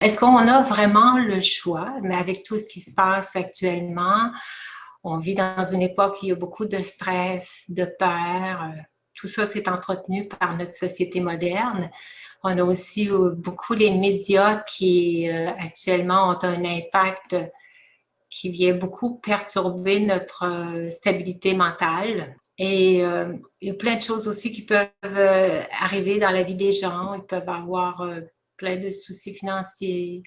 est-ce qu'on a vraiment le choix? Mais avec tout ce qui se passe actuellement, on vit dans une époque où il y a beaucoup de stress, de peur. Tout ça s'est entretenu par notre société moderne. On a aussi beaucoup les médias qui actuellement ont un impact qui vient beaucoup perturber notre stabilité mentale. Et il y a plein de choses aussi qui peuvent arriver dans la vie des gens. Ils peuvent avoir plein de soucis financiers,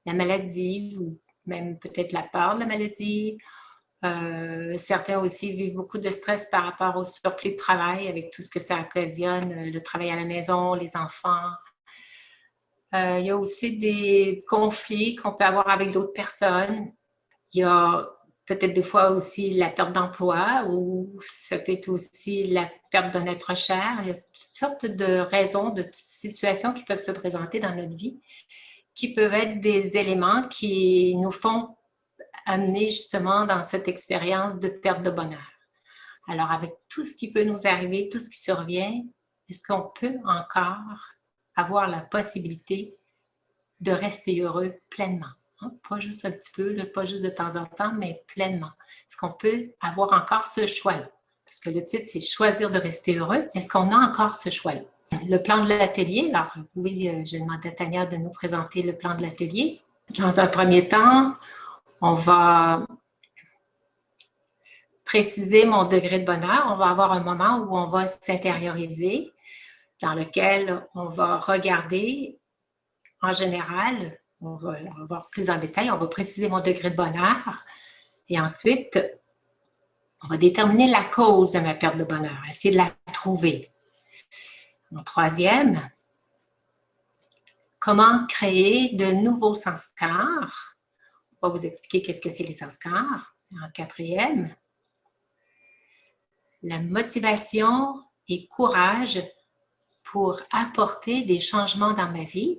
la maladie ou même peut-être la peur de la maladie. Certains aussi vivent beaucoup de stress par rapport au surplus de travail avec tout ce que ça occasionne, le travail à la maison, les enfants. Il y a aussi des conflits qu'on peut avoir avec d'autres personnes. Il y a peut-être des fois aussi la perte d'emploi ou ça peut être aussi la perte d'un être cher. Il y a toutes sortes de raisons, de situations qui peuvent se présenter dans notre vie, qui peuvent être des éléments qui nous font amener justement dans cette expérience de perte de bonheur. Alors, avec tout ce qui peut nous arriver, tout ce qui survient, est-ce qu'on peut encore avoir la possibilité de rester heureux pleinement? Hein? Pas juste un petit peu, pas juste de temps en temps, mais pleinement. Est-ce qu'on peut avoir encore ce choix-là? Parce que le titre, c'est « Choisir de rester heureux ». Est-ce qu'on a encore ce choix-là? Le plan de l'atelier, alors oui, je demande à Tania de nous présenter le plan de l'atelier. Dans un premier temps, on va préciser mon degré de bonheur. On va avoir un moment où on va s'intérioriser, dans lequel on va regarder, en général, on va voir plus en détail, on va préciser mon degré de bonheur et ensuite, on va déterminer la cause de ma perte de bonheur, essayer de la trouver. En troisième, comment créer de nouveaux sanskars. On va vous expliquer qu'est-ce que c'est les sanskars. En quatrième, la motivation et courage pour apporter des changements dans ma vie.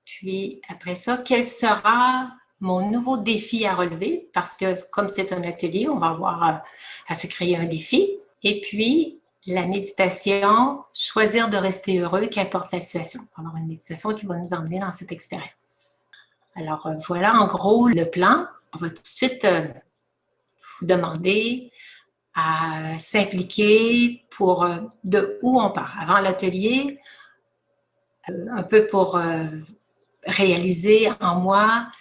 Puis après ça, quel sera mon nouveau défi à relever? Parce que comme c'est un atelier, on va avoir à se créer un défi. Et puis, la méditation, choisir de rester heureux, qu'importe la situation. On va avoir une méditation qui va nous emmener dans cette expérience. Alors, voilà en gros le plan. On va tout de suite vous demander à s'impliquer pour de où on part. Avant l'atelier, un peu pour réaliser en moi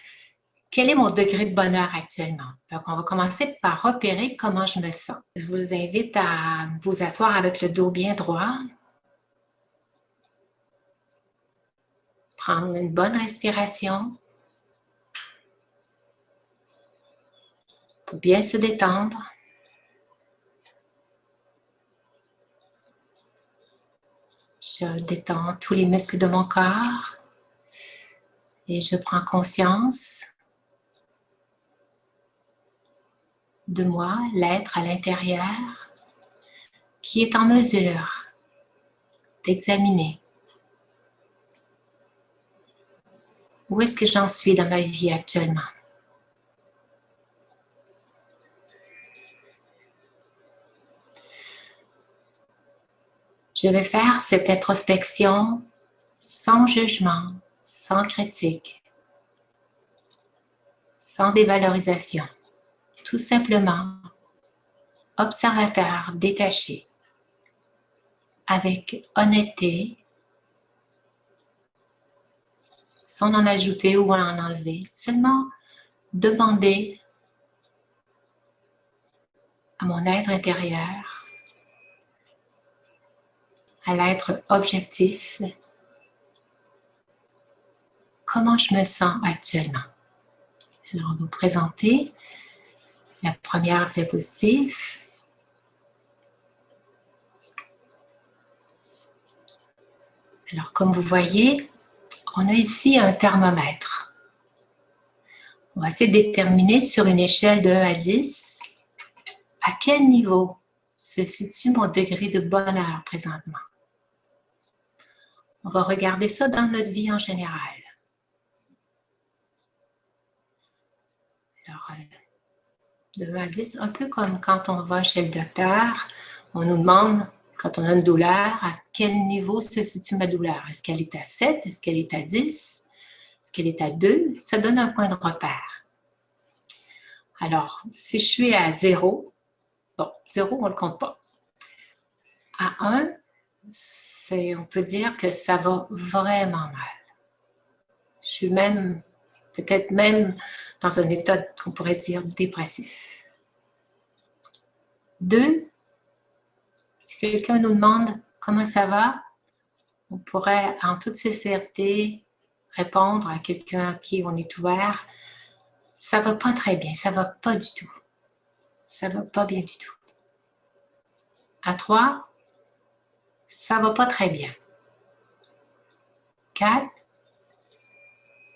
quel est mon degré de bonheur actuellement. Donc, on va commencer par repérer comment je me sens. Je vous invite à vous asseoir avec le dos bien droit. Prendre une bonne respiration pour bien se détendre. Je détends tous les muscles de mon corps et je prends conscience de moi, l'être à l'intérieur, qui est en mesure d'examiner où est-ce que j'en suis dans ma vie actuellement. Je vais faire cette introspection sans jugement, sans critique, sans dévalorisation. Tout simplement, observateur détaché, avec honnêteté, sans en ajouter ou en enlever. Seulement demander à mon être intérieur, à l'être objectif, comment je me sens actuellement. Alors, on va vous présenter la première diapositive. Alors, comme vous voyez, on a ici un thermomètre. On va essayer de déterminer sur une échelle de 1 à 10 à quel niveau se situe mon degré de bonheur présentement. On va regarder ça dans notre vie en général. Alors, de 1 à 10, un peu comme quand on va chez le docteur, on nous demande Quand on a une douleur, à quel niveau se situe ma douleur? Est-ce qu'elle est à 7? Est-ce qu'elle est à 10? Est-ce qu'elle est à 2? Ça donne un point de repère. Alors, si je suis à 0, bon, 0, on ne le compte pas. À 1, on peut dire que ça va vraiment mal. Je suis même, peut-être même dans un état qu'on pourrait dire dépressif. 2, si quelqu'un nous demande comment ça va, on pourrait en toute sincérité répondre à quelqu'un à qui on est ouvert, ça va pas très bien, ça va pas du tout. Ça va pas bien du tout. À 3, ça va pas très bien. 4,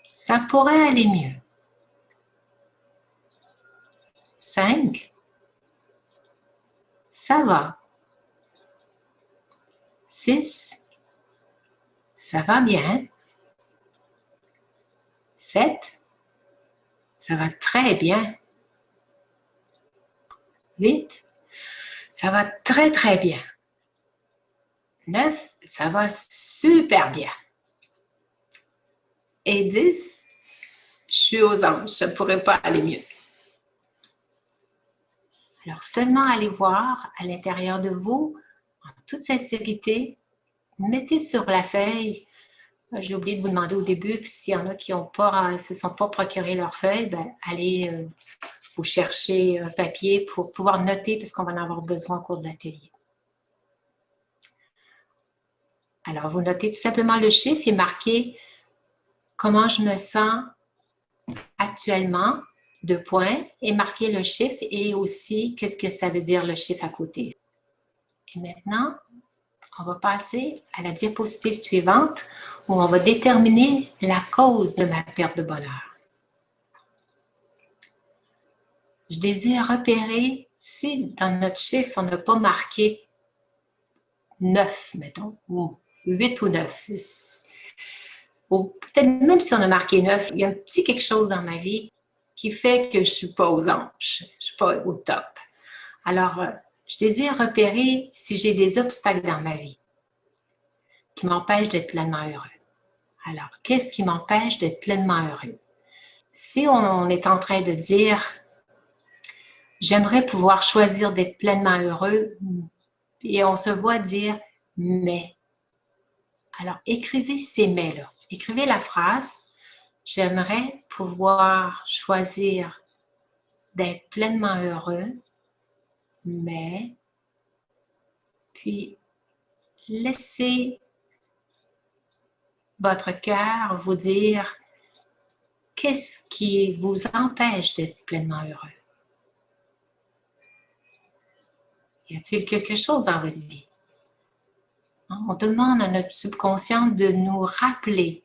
ça pourrait aller mieux. 5, ça va. 6, ça va bien. 7, ça va très bien. 8, ça va très très bien. 9, ça va super bien. Et 10, je suis aux anges, ça ne pourrait pas aller mieux. Alors seulement allez voir à l'intérieur de vous, en toute sincérité, mettez sur la feuille. J'ai oublié de vous demander au début, puis s'il y en a qui ne se sont pas procuré leur feuille, ben, allez vous chercher un papier pour pouvoir noter, parce qu'on va en avoir besoin au cours de l'atelier. Alors, vous notez tout simplement le chiffre et marquez comment je me sens actuellement, 2 points, et marquez le chiffre et aussi qu'est-ce que ça veut dire le chiffre à côté. Et maintenant, on va passer à la diapositive suivante où on va déterminer la cause de ma perte de bonheur. Je désire repérer si dans notre chiffre, on n'a pas marqué 9, mettons, ou 8 ou 9. Ou peut-être même si on a marqué 9, il y a un petit quelque chose dans ma vie qui fait que je ne suis pas aux anges, je ne suis pas au top. Alors, je désire repérer si j'ai des obstacles dans ma vie qui m'empêchent d'être pleinement heureux. Alors, qu'est-ce qui m'empêche d'être pleinement heureux? Si on est en train de dire « j'aimerais pouvoir choisir d'être pleinement heureux », et on se voit dire « mais ». Alors, écrivez ces « mais » là. Écrivez la phrase « j'aimerais pouvoir choisir d'être pleinement heureux, mais… » Puis, laissez votre cœur vous dire qu'est-ce qui vous empêche d'être pleinement heureux. Y a-t-il quelque chose dans votre vie? On demande à notre subconscient de nous rappeler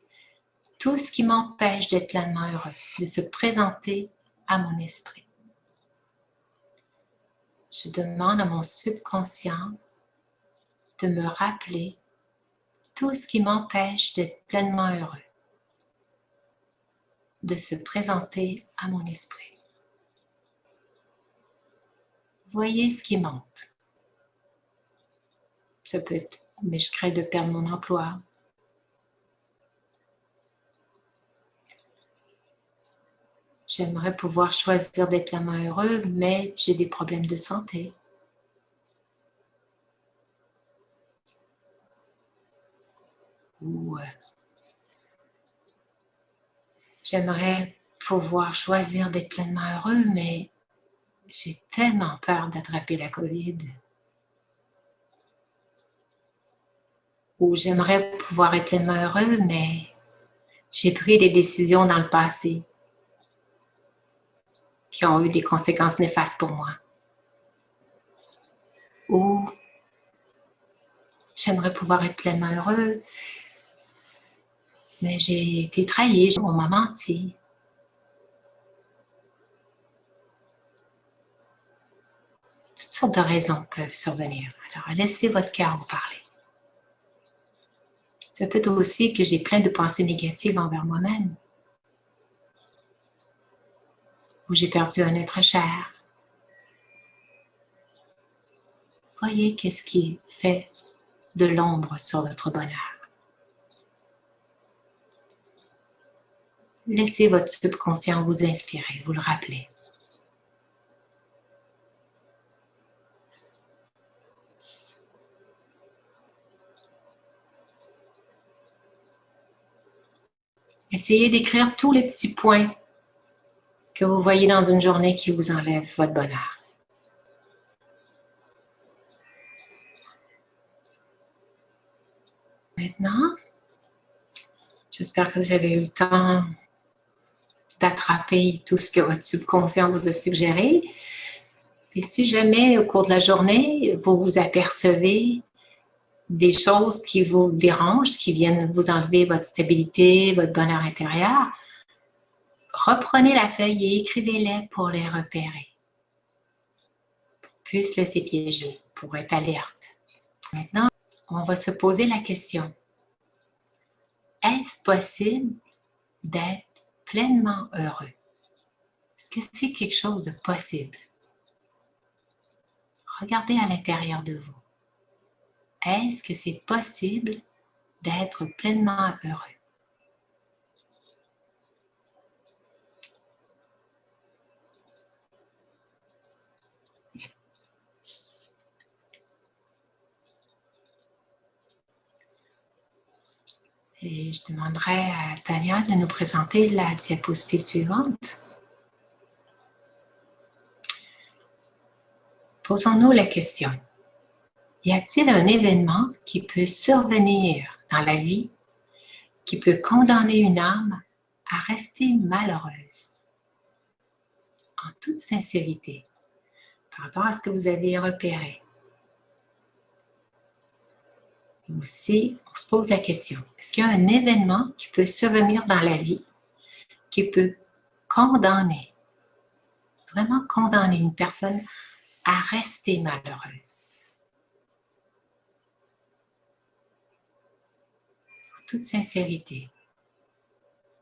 tout ce qui m'empêche d'être pleinement heureux, de se présenter à mon esprit. Je demande à mon subconscient de me rappeler tout ce qui m'empêche d'être pleinement heureux, de se présenter à mon esprit. Voyez ce qui monte. Ça peut être, mais je crains de perdre mon emploi. J'aimerais pouvoir choisir d'être pleinement heureux, mais j'ai des problèmes de santé. Ou j'aimerais pouvoir choisir d'être pleinement heureux, mais j'ai tellement peur d'attraper la COVID. Ou j'aimerais pouvoir être pleinement heureux, mais j'ai pris des décisions dans le passé qui ont eu des conséquences néfastes pour moi. Ou j'aimerais pouvoir être pleinement heureux, mais j'ai été trahi, on m'a menti. Toutes sortes de raisons peuvent survenir. Alors, laissez votre cœur vous parler. Ça peut être aussi que j'ai plein de pensées négatives envers moi-même. Ou j'ai perdu un être cher. Voyez qu'est-ce qui fait de l'ombre sur votre bonheur. Laissez votre subconscient vous inspirer, vous le rappeler. Essayez d'écrire tous les petits points que vous voyez dans une journée qui vous enlève votre bonheur. Maintenant, j'espère que vous avez eu le temps d'attraper tout ce que votre subconscient vous a suggéré. Et si jamais, au cours de la journée, vous vous apercevez des choses qui vous dérangent, qui viennent vous enlever votre stabilité, votre bonheur intérieur, reprenez la feuille et écrivez-les pour les repérer. Pour plus se laisser piéger, pour être alerte. Maintenant, on va se poser la question. Est-ce possible d'être pleinement heureux? Est-ce que c'est quelque chose de possible? Regardez à l'intérieur de vous. Est-ce que c'est possible d'être pleinement heureux? Et je demanderai à Tania de nous présenter la diapositive suivante. Posons-nous la question. Y a-t-il un événement qui peut survenir dans la vie qui peut condamner une âme à rester malheureuse? En toute sincérité, par rapport à ce que vous avez repéré. Aussi, on se pose la question, est-ce qu'il y a un événement qui peut survenir dans la vie qui peut condamner, vraiment condamner une personne à rester malheureuse? En toute sincérité,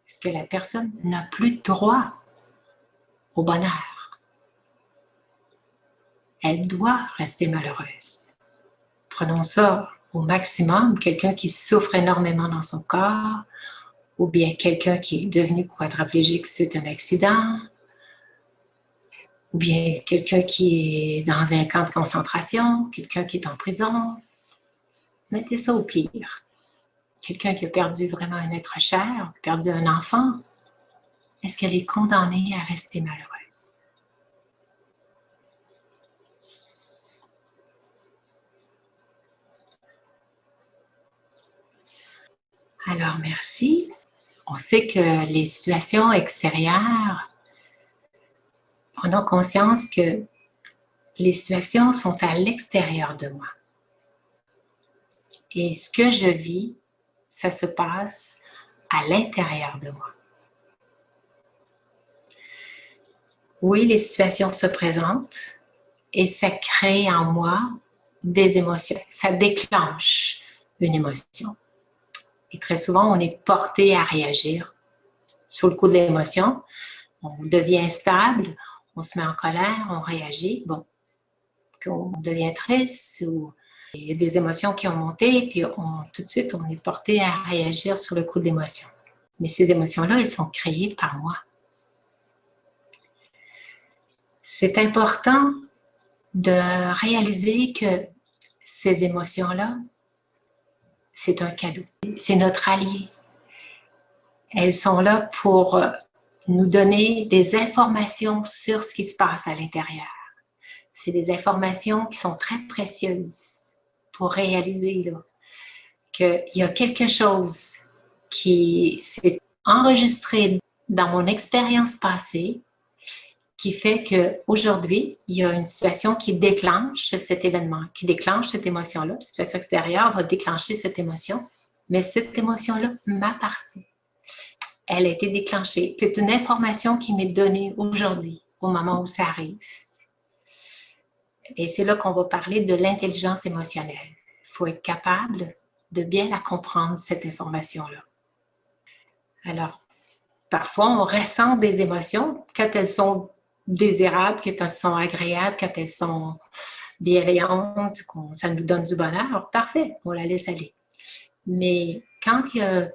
est-ce que la personne n'a plus droit au bonheur? Elle doit rester malheureuse. Prenons ça au maximum, quelqu'un qui souffre énormément dans son corps, ou bien quelqu'un qui est devenu quadraplégique suite à un accident, ou bien quelqu'un qui est dans un camp de concentration, quelqu'un qui est en prison. Mettez ça au pire. Quelqu'un qui a perdu vraiment un être cher, perdu un enfant, est-ce qu'elle est condamnée à rester malheureuse? Alors, merci. On sait que les situations extérieures, prenons conscience que les situations sont à l'extérieur de moi. Et ce que je vis, ça se passe à l'intérieur de moi. Oui, les situations se présentent et ça crée en moi des émotions. Ça déclenche une émotion. Et très souvent, on est porté à réagir sur le coup de l'émotion. On devient instable, on se met en colère, on réagit. Bon, on devient triste ou il y a des émotions qui ont monté, puis tout de suite, on est porté à réagir sur le coup de l'émotion. Mais ces émotions-là, elles sont créées par moi. C'est important de réaliser que ces émotions-là, c'est un cadeau. C'est notre allié. Elles sont là pour nous donner des informations sur ce qui se passe à l'intérieur. C'est des informations qui sont très précieuses pour réaliser là, qu'il y a quelque chose qui s'est enregistré dans mon expérience passée qui fait qu'aujourd'hui, il y a une situation qui déclenche cet événement, qui déclenche cette émotion-là. La situation extérieure va déclencher cette émotion, mais cette émotion-là m'appartient. Elle a été déclenchée. C'est une information qui m'est donnée aujourd'hui, au moment où ça arrive. Et c'est là qu'on va parler de l'intelligence émotionnelle. Il faut être capable de bien la comprendre, cette information-là. Alors, parfois, on ressent des émotions quand elles sont désirables, quand elles sont agréables, quand elles sont bienveillante, ça nous donne du bonheur, parfait, on la laisse aller. Mais quand il y a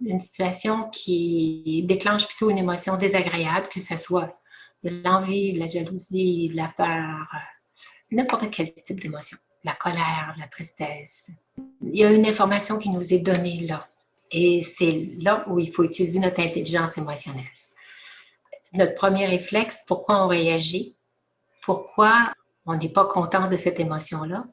une situation qui déclenche plutôt une émotion désagréable, que ce soit de l'envie, de la jalousie, de la peur, n'importe quel type d'émotion, de la colère, de la tristesse, il y a une information qui nous est donnée là. Et c'est là où il faut utiliser notre intelligence émotionnelle. Notre premier réflexe, pourquoi on réagit, pourquoi on n'est pas content de cette émotion-là,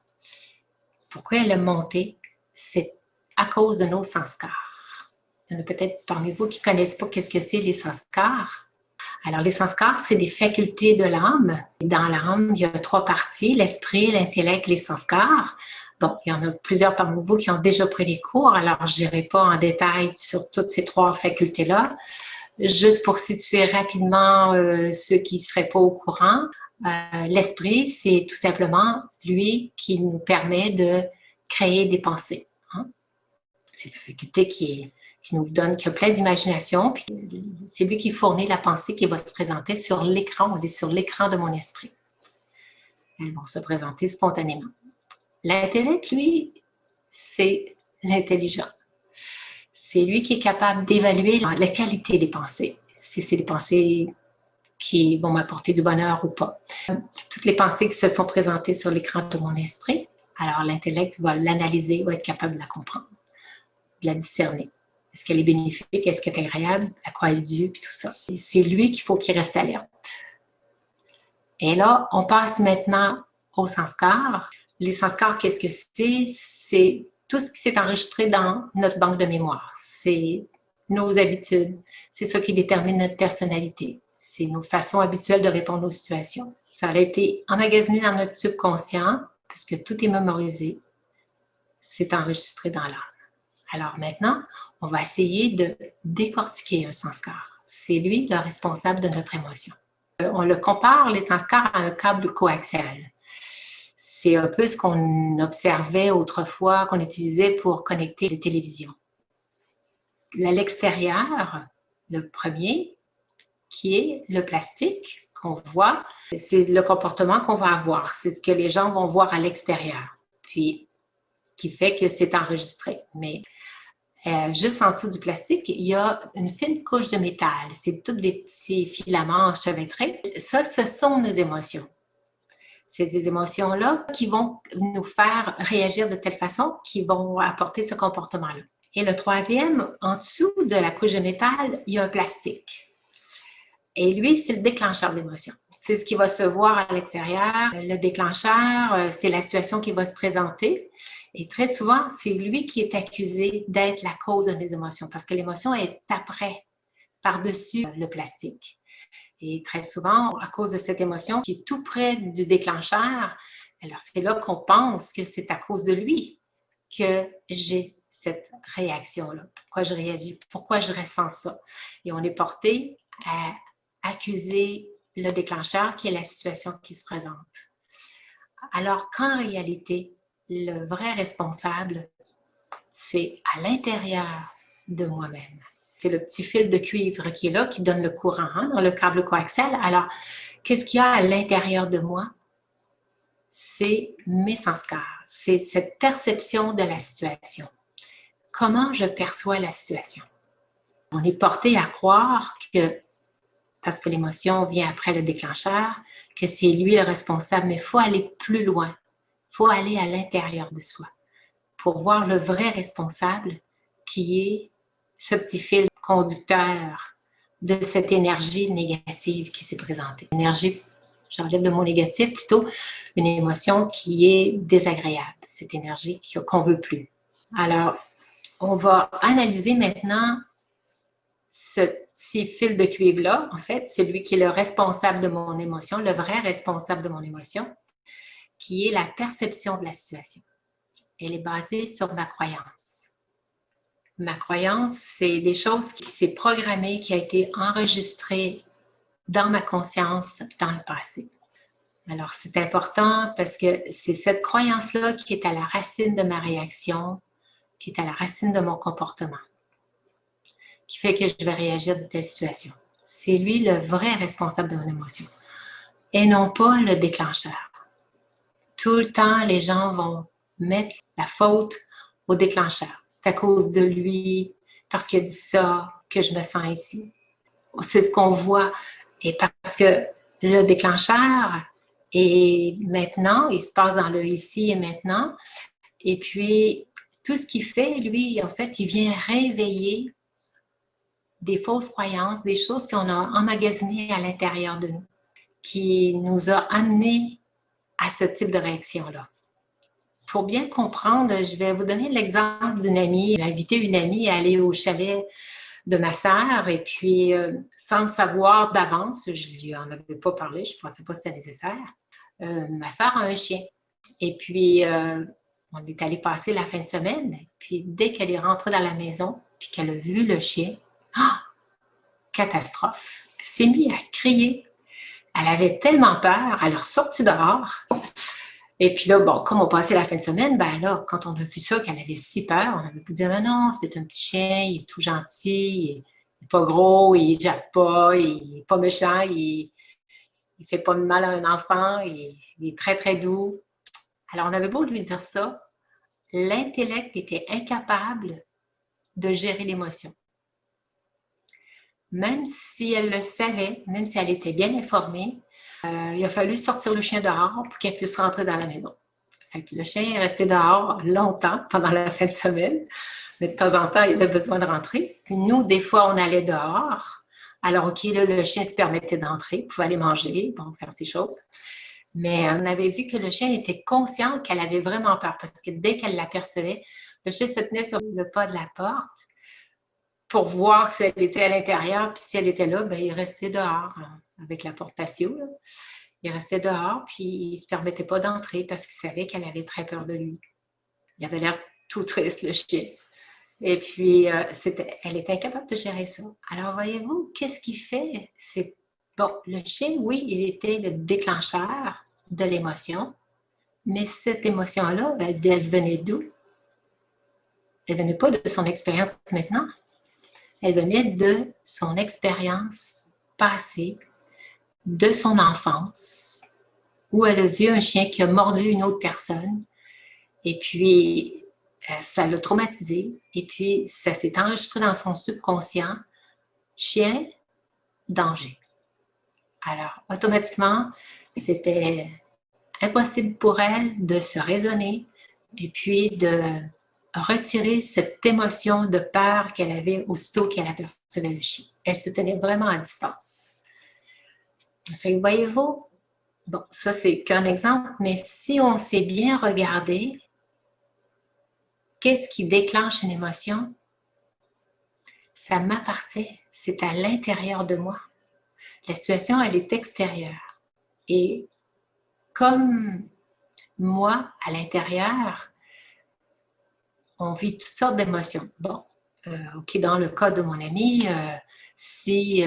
pourquoi elle a monté, c'est à cause de nos sanskars. Il y en a peut-être parmi vous qui ne connaissent pas qu'est-ce que c'est les sanskars. Alors, les sanskars, c'est des facultés de l'âme. Dans l'âme, il y a 3 parties, l'esprit, l'intellect, les sanskars. Bon, il y en a plusieurs parmi vous qui ont déjà pris les cours, alors je n'irai pas en détail sur toutes ces 3 facultés-là. Juste pour situer rapidement ceux qui ne seraient pas au courant, l'esprit, c'est tout simplement lui qui nous permet de créer des pensées. Hein? C'est la faculté qui nous donne, qui a plein d'imagination, puis c'est lui qui fournit la pensée qui va se présenter sur l'écran. On est sur l'écran de mon esprit. Elles vont se présenter spontanément. L'intellect, lui, c'est l'intelligent. C'est lui qui est capable d'évaluer la qualité des pensées, si c'est des pensées qui vont m'apporter du bonheur ou pas. Toutes les pensées qui se sont présentées sur l'écran de mon esprit, alors l'intellect va l'analyser, va être capable de la comprendre, de la discerner. Est-ce qu'elle est bénéfique? Est-ce qu'elle est agréable? À quoi est Dieu? Puis tout ça. Et c'est lui qu'il faut qu'il reste alerte. Et là, on passe maintenant aux sanskars. Les sanskars, qu'est-ce que c'est? C'est tout ce qui s'est enregistré dans notre banque de mémoire. C'est nos habitudes. C'est ça qui détermine notre personnalité. C'est nos façons habituelles de répondre aux situations. Ça a été emmagasiné dans notre subconscient, puisque tout est mémorisé. C'est enregistré dans l'âme. Alors maintenant, on va essayer de décortiquer un sanskar. C'est lui le responsable de notre émotion. On le compare, les sanskars, à un câble coaxial. C'est un peu ce qu'on observait autrefois, qu'on utilisait pour connecter les télévisions. À l'extérieur, le premier, qui est le plastique qu'on voit, c'est le comportement qu'on va avoir. C'est ce que les gens vont voir à l'extérieur, puis qui fait que c'est enregistré. Mais juste en dessous du plastique, il y a une fine couche de métal. C'est tous des petits filaments enchevêtrés. Ça, ce sont nos émotions. C'est ces émotions-là qui vont nous faire réagir de telle façon qui vont apporter ce comportement-là. Et le troisième, en dessous de la couche de métal, il y a un plastique. Et lui, c'est le déclencheur d'émotion. C'est ce qui va se voir à l'extérieur. Le déclencheur, c'est la situation qui va se présenter. Et très souvent, c'est lui qui est accusé d'être la cause de nos émotions parce que l'émotion est après, par-dessus le plastique. Et très souvent, à cause de cette émotion qui est tout près du déclencheur, alors c'est là qu'on pense que c'est à cause de lui que j'ai cette réaction-là. Pourquoi je réagis? Pourquoi je ressens ça? Et on est porté à accuser le déclencheur qui est la situation qui se présente. Alors qu'en réalité, le vrai responsable, c'est à l'intérieur de moi-même. C'est le petit fil de cuivre qui est là, qui donne le courant dans le câble coaxial. Alors, qu'est-ce qu'il y a à l'intérieur de moi? C'est mes sanskars. C'est cette perception de la situation. Comment je perçois la situation? On est porté à croire que, parce que l'émotion vient après le déclencheur, que c'est lui le responsable, mais il faut aller plus loin. Il faut aller à l'intérieur de soi pour voir le vrai responsable qui est ce petit fil conducteur de cette énergie négative qui s'est présentée. Énergie, j'enlève le mot négatif, plutôt une émotion qui est désagréable, cette énergie qu'on ne veut plus. Alors, on va analyser maintenant ce petit fil de cuivre-là, en fait, celui qui est le responsable de mon émotion, le vrai responsable de mon émotion, qui est la perception de la situation. Elle est basée sur ma croyance. Ma croyance, c'est des choses qui s'est programmées, qui a été enregistrée dans ma conscience dans le passé. Alors, c'est important parce que c'est cette croyance-là qui est à la racine de ma réaction, qui est à la racine de mon comportement, qui fait que je vais réagir de telle situation. C'est lui le vrai responsable de mon émotion et non pas le déclencheur. tout le temps, les gens vont mettre la faute au déclencheur. C'est à cause de lui, parce qu'il a dit ça, que je me sens ici. C'est ce qu'on voit. Et parce que le déclencheur est maintenant, il se passe dans le ici et maintenant. Et puis, tout ce qu'il fait, lui, en fait, il vient réveiller des fausses croyances, des choses qu'on a emmagasinées à l'intérieur de nous, qui nous a amenés à ce type de réaction-là. Pour bien comprendre, je vais vous donner l'exemple d'une amie. J'ai invité une amie à aller au chalet de ma sœur et puis, sans le savoir d'avance, je lui en avais pas parlé, je ne pensais pas que c'était nécessaire. Ma sœur a un chien. Et puis, on est allé passer la fin de semaine. Puis, dès qu'elle est rentrée dans la maison, puis qu'elle a vu le chien, catastrophe. Elle s'est mise à crier. Elle avait tellement peur, elle est ressortie dehors. Et puis là, bon, comme on passait la fin de semaine, ben là, quand on a vu ça, qu'elle avait si peur, on avait pu dire, mais non, c'est un petit chien, il est tout gentil, il n'est pas gros, il ne jappe pas, il n'est pas méchant, il ne fait pas de mal à un enfant, il est très, très doux. Alors, on avait beau lui dire ça, l'intellect était incapable de gérer l'émotion. Même si elle le savait, même si elle était bien informée, il a fallu sortir le chien dehors pour qu'elle puisse rentrer dans la maison. Fait que le chien est resté dehors longtemps pendant la fin de semaine, mais de temps en temps, il avait besoin de rentrer. Puis nous, des fois, on allait dehors. Alors, OK, là, le chien se permettait d'entrer, il pouvait aller manger, bon, faire ses choses. Mais on avait vu que le chien était conscient qu'elle avait vraiment peur parce que dès qu'elle l'apercevait, le chien se tenait sur le pas de la porte pour voir si elle était à l'intérieur, puis si elle était là, ben, il restait dehors avec la porte patio. Là. Il restait dehors, puis il ne se permettait pas d'entrer parce qu'il savait qu'elle avait très peur de lui. Il avait l'air tout triste, le chien. Et puis, elle était incapable de gérer ça. Alors, voyez-vous, qu'est-ce qu'il fait? C'est, bon, le chien, oui, il était le déclencheur de l'émotion, mais cette émotion-là, elle venait d'où? Elle venait pas de son expérience maintenant. Elle venait de son expérience passée, de son enfance, où elle a vu un chien qui a mordu une autre personne, et puis ça l'a traumatisée, et puis ça s'est enregistré dans son subconscient, chien, danger. Alors, automatiquement, c'était impossible pour elle de se raisonner, et puis de retirer cette émotion de peur qu'elle avait aussitôt qu'elle apercevait le chien. Elle se tenait vraiment à distance. Fait que voyez-vous, bon, ça c'est qu'un exemple, mais si on sait bien regarder, qu'est-ce qui déclenche une émotion? Ça m'appartient, c'est à l'intérieur de moi. La situation, elle est extérieure. Et comme moi, à l'intérieur, on vit toutes sortes d'émotions. Bon, OK, dans le cas de mon ami, si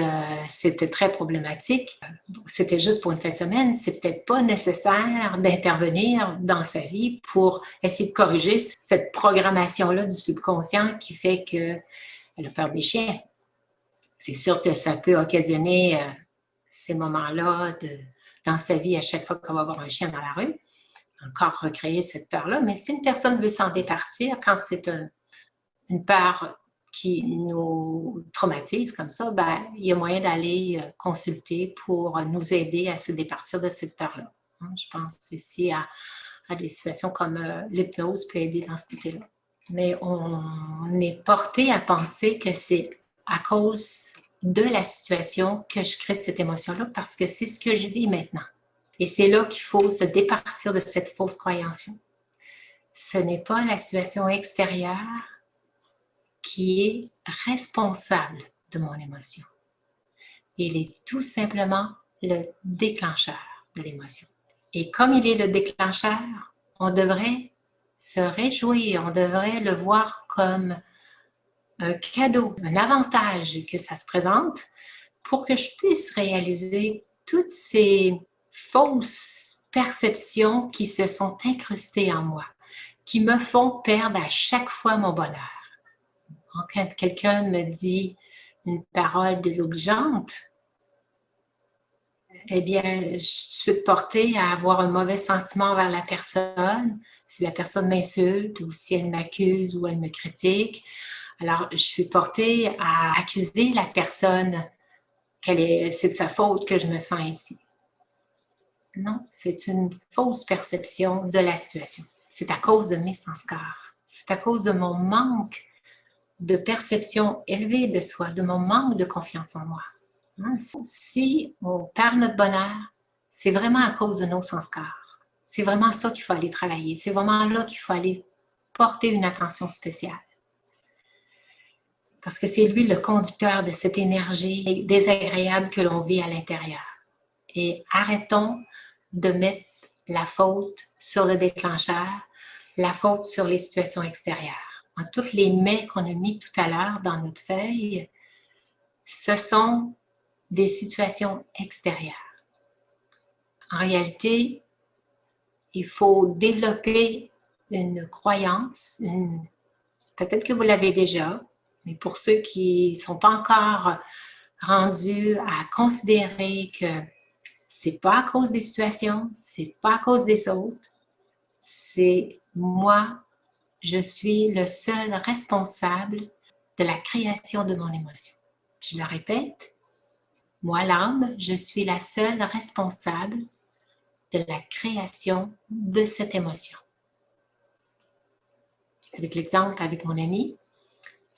c'était très problématique, c'était juste pour une fin de semaine, c'est peut-être pas nécessaire d'intervenir dans sa vie pour essayer de corriger cette programmation-là du subconscient qui fait qu'elle a peur des chiens. C'est sûr que ça peut occasionner ces moments-là dans sa vie à chaque fois qu'on va voir un chien dans la rue, encore recréer cette peur-là. Mais si une personne veut s'en départir, quand c'est une peur qui nous traumatise comme ça, ben, il y a moyen d'aller consulter pour nous aider à se départir de cette peur-là. Je pense ici à des situations comme l'hypnose peut aider dans ce côté-là. Mais on est porté à penser que c'est à cause de la situation que je crée cette émotion-là parce que c'est ce que je vis maintenant. Et c'est là qu'il faut se départir de cette fausse croyance-là. Ce n'est pas la situation extérieure qui est responsable de mon émotion. Il est tout simplement le déclencheur de l'émotion. Et comme il est le déclencheur, on devrait se réjouir, on devrait le voir comme un cadeau, un avantage que ça se présente pour que je puisse réaliser toutes ces fausses perceptions qui se sont incrustées en moi, qui me font perdre à chaque fois mon bonheur. Quand quelqu'un me dit une parole désobligeante, eh bien, je suis portée à avoir un mauvais sentiment envers la personne, si la personne m'insulte ou si elle m'accuse ou elle me critique. Alors, je suis portée à accuser la personne c'est de sa faute que je me sens ainsi. Non, c'est une fausse perception de la situation. C'est à cause de mes sanskars. C'est à cause de mon manque de perception élevée de soi, de mon manque de confiance en moi. Si on perd notre bonheur, c'est vraiment à cause de nos sanskars. C'est vraiment ça qu'il faut aller travailler. C'est vraiment là qu'il faut aller porter une attention spéciale. Parce que c'est lui le conducteur de cette énergie désagréable que l'on vit à l'intérieur. Et arrêtons de mettre la faute sur le déclencheur, la faute sur les situations extérieures. Toutes les mais qu'on a mis tout à l'heure dans notre feuille, ce sont des situations extérieures. En réalité, il faut développer une croyance, peut-être que vous l'avez déjà, mais pour ceux qui ne sont pas encore rendus à considérer que c'est pas à cause des situations, c'est pas à cause des autres, c'est moi, je suis le seul responsable de la création de mon émotion. Je le répète, moi l'âme, je suis la seule responsable de la création de cette émotion. Avec l'exemple avec mon amie,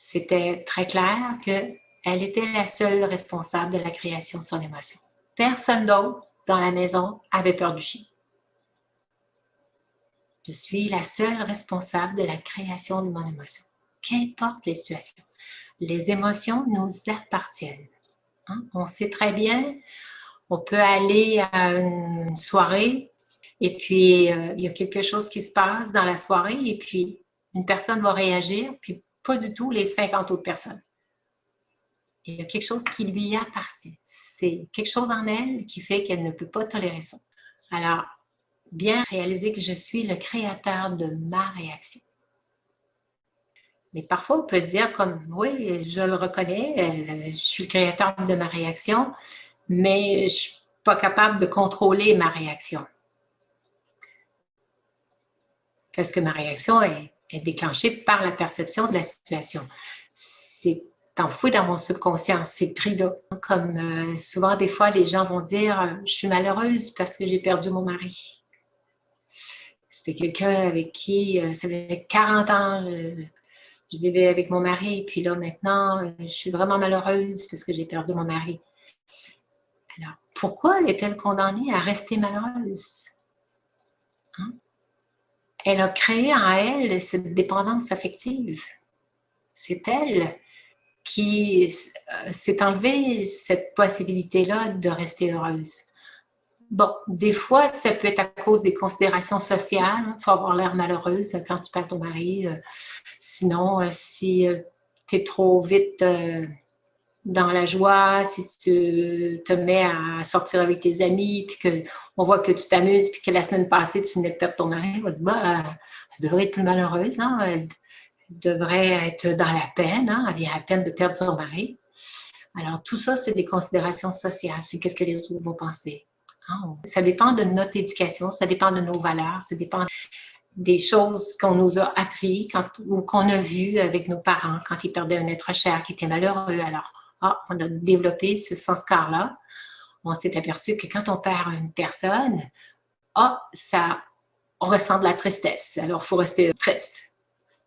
c'était très clair qu'elle était la seule responsable de la création de son émotion. Personne d'autre dans la maison avait peur du chien. Je suis la seule responsable de la création de mon émotion. Qu'importe les situations. Les émotions nous appartiennent. On sait très bien, on peut aller à une soirée et puis il y a quelque chose qui se passe dans la soirée et puis une personne va réagir, puis pas du tout les 50 autres personnes. Il y a quelque chose qui lui appartient. C'est quelque chose en elle qui fait qu'elle ne peut pas tolérer ça. Alors, bien réaliser que je suis le créateur de ma réaction. Mais parfois, on peut se dire comme, oui, je le reconnais, je suis le créateur de ma réaction, mais je ne suis pas capable de contrôler ma réaction. Parce que ma réaction est déclenchée par la perception de la situation. C'est enfoui dans mon subconscient, c'est pris là. Comme souvent, des fois, les gens vont dire, je suis malheureuse parce que j'ai perdu mon mari. C'était quelqu'un avec qui, ça faisait 40 ans, je vivais avec mon mari, puis là, maintenant, je suis vraiment malheureuse parce que j'ai perdu mon mari. Alors, pourquoi est-elle condamnée à rester malheureuse? Elle a créé en elle cette dépendance affective. C'est elle qui s'est enlevée cette possibilité-là de rester heureuse. Bon, des fois, ça peut être à cause des considérations sociales. Il faut avoir l'air malheureuse quand tu perds ton mari. Sinon, si tu es trop vite dans la joie, si tu te mets à sortir avec tes amis, puis qu'on voit que tu t'amuses, puis que la semaine passée, tu venais de perdre ton mari, on va dire, elle devrait être plus malheureuse, hein? Elle devrait être dans la peine, hein? Elle vient à peine de perdre son mari. Alors, tout ça, c'est des considérations sociales. C'est qu'est-ce que les autres vont penser. Ça dépend de notre éducation, ça dépend de nos valeurs, ça dépend des choses qu'on nous a appris ou qu'on a vues avec nos parents quand ils perdaient un être cher qui était malheureux. Alors, on a développé ce sanskar-là. On s'est aperçu que quand on perd une personne, on ressent de la tristesse. Alors, il faut rester triste.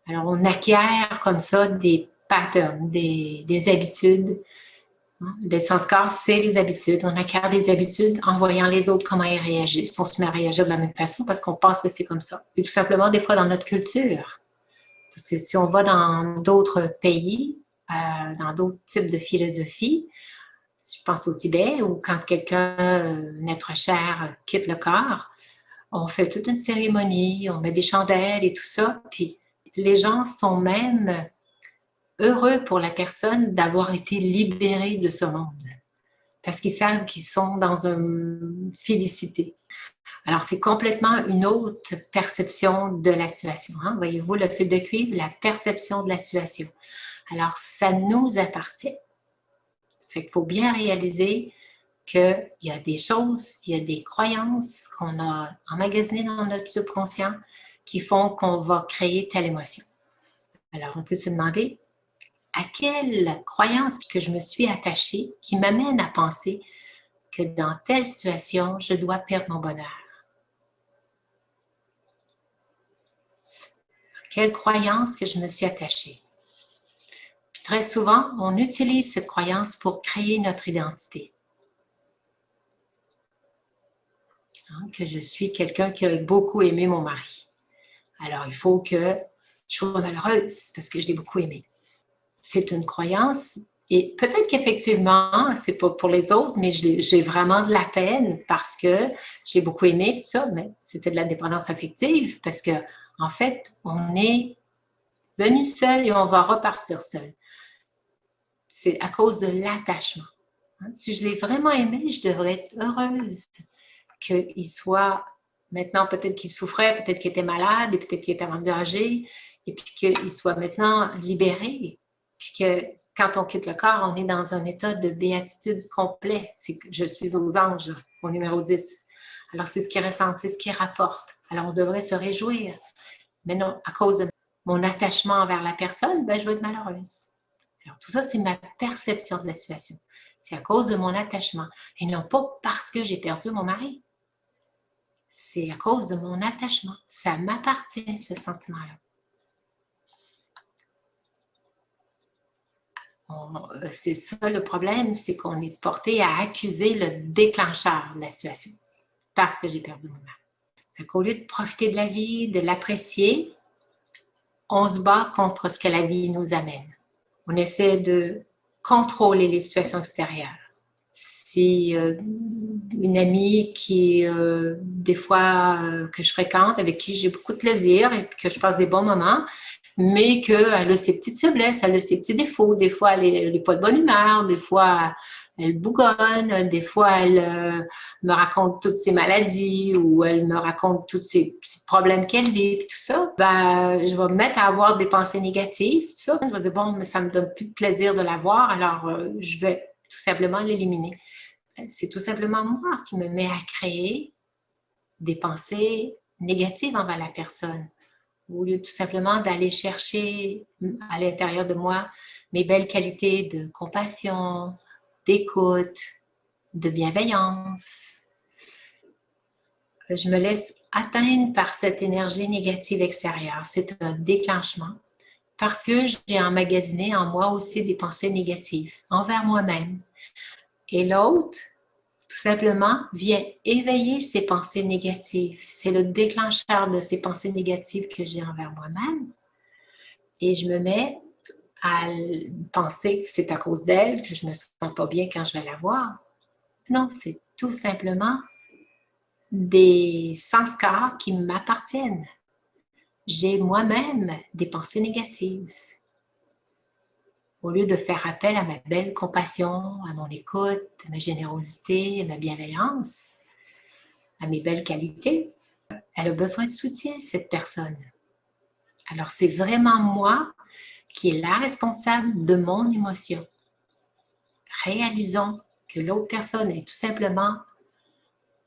Alors, on acquiert comme ça des patterns, des habitudes. Les sanskars, c'est les habitudes. On acquiert des habitudes en voyant les autres comment ils réagissent. On se met à réagir de la même façon parce qu'on pense que c'est comme ça. C'est tout simplement des fois dans notre culture. Parce que si on va dans d'autres pays, dans d'autres types de philosophie, je pense au Tibet, où quand quelqu'un, un être cher, quitte le corps, on fait toute une cérémonie, on met des chandelles et tout ça, puis les gens sont même heureux pour la personne d'avoir été libérée de ce monde, parce qu'ils savent qu'ils sont dans une félicité. Alors, c'est complètement une autre perception de la situation. Hein? Voyez-vous, le fil de cuivre, la perception de la situation. Alors, ça nous appartient. Fait qu'il faut bien réaliser qu'il y a des choses, il y a des croyances qu'on a emmagasinées dans notre subconscient qui font qu'on va créer telle émotion. Alors, on peut se demander à quelle croyance que je me suis attachée qui m'amène à penser que dans telle situation, je dois perdre mon bonheur. Quelle croyance que je me suis attachée. Puis très souvent, on utilise cette croyance pour créer notre identité. Que je suis quelqu'un qui a beaucoup aimé mon mari. Alors, il faut que je sois malheureuse parce que je l'ai beaucoup aimé. C'est une croyance et peut-être qu'effectivement, c'est pas pour les autres, mais j'ai vraiment de la peine parce que je l'ai beaucoup aimé, tout ça, mais c'était de la dépendance affective parce que, en fait, on est venu seul et on va repartir seul. C'est à cause de l'attachement. Si je l'ai vraiment aimé, je devrais être heureuse qu'il soit, maintenant peut-être qu'il souffrait, peut-être qu'il était malade, et peut-être qu'il était rendu âgé, et puis qu'il soit maintenant libéré, puis que quand on quitte le corps, on est dans un état de béatitude complet. C'est que je suis aux anges, au numéro 10. Alors, c'est ce qu'il ressent, c'est ce qu'il rapporte. Alors, on devrait se réjouir. Mais non, à cause de mon attachement envers la personne, ben, je vais être malheureuse. Alors, tout ça, c'est ma perception de la situation. C'est à cause de mon attachement. Et non pas parce que j'ai perdu mon mari. C'est à cause de mon attachement. Ça m'appartient, ce sentiment-là. C'est ça le problème, c'est qu'on est porté à accuser le déclencheur de la situation. Parce que j'ai perdu mon mari. Fait qu'au lieu de profiter de la vie, de l'apprécier, on se bat contre ce que la vie nous amène. On essaie de contrôler les situations extérieures. C'est une amie qui, des fois, que je fréquente, avec qui j'ai beaucoup de plaisir et que je passe des bons moments, mais qu'elle a ses petites faiblesses, elle a ses petits défauts. Des fois, elle n'est pas de bonne humeur, des fois, elle bougonne, des fois, elle me raconte toutes ses maladies ou elle me raconte tous ses petits problèmes qu'elle vit, puis tout ça. Ben, je vais me mettre à avoir des pensées négatives, tout ça. Je vais dire, bon, mais ça me donne plus de plaisir de la voir, alors je vais tout simplement l'éliminer. C'est tout simplement moi qui me mets à créer des pensées négatives envers la personne. Au lieu tout simplement d'aller chercher à l'intérieur de moi mes belles qualités de compassion, d'écoute, de bienveillance. Je me laisse atteindre par cette énergie négative extérieure. C'est un déclenchement parce que j'ai emmagasiné en moi aussi des pensées négatives envers moi-même. Et l'autre, tout simplement, vient éveiller ces pensées négatives. C'est le déclencheur de ces pensées négatives que j'ai envers moi-même. Et je me mets à penser que c'est à cause d'elle que je ne me sens pas bien quand je vais la voir. Non, c'est tout simplement des sanskars qui m'appartiennent. J'ai moi-même des pensées négatives. Au lieu de faire appel à ma belle compassion, à mon écoute, à ma générosité, à ma bienveillance, à mes belles qualités, elle a besoin de soutien, cette personne. Alors, c'est vraiment moi qui est la responsable de mon émotion. Réalisons que l'autre personne est tout simplement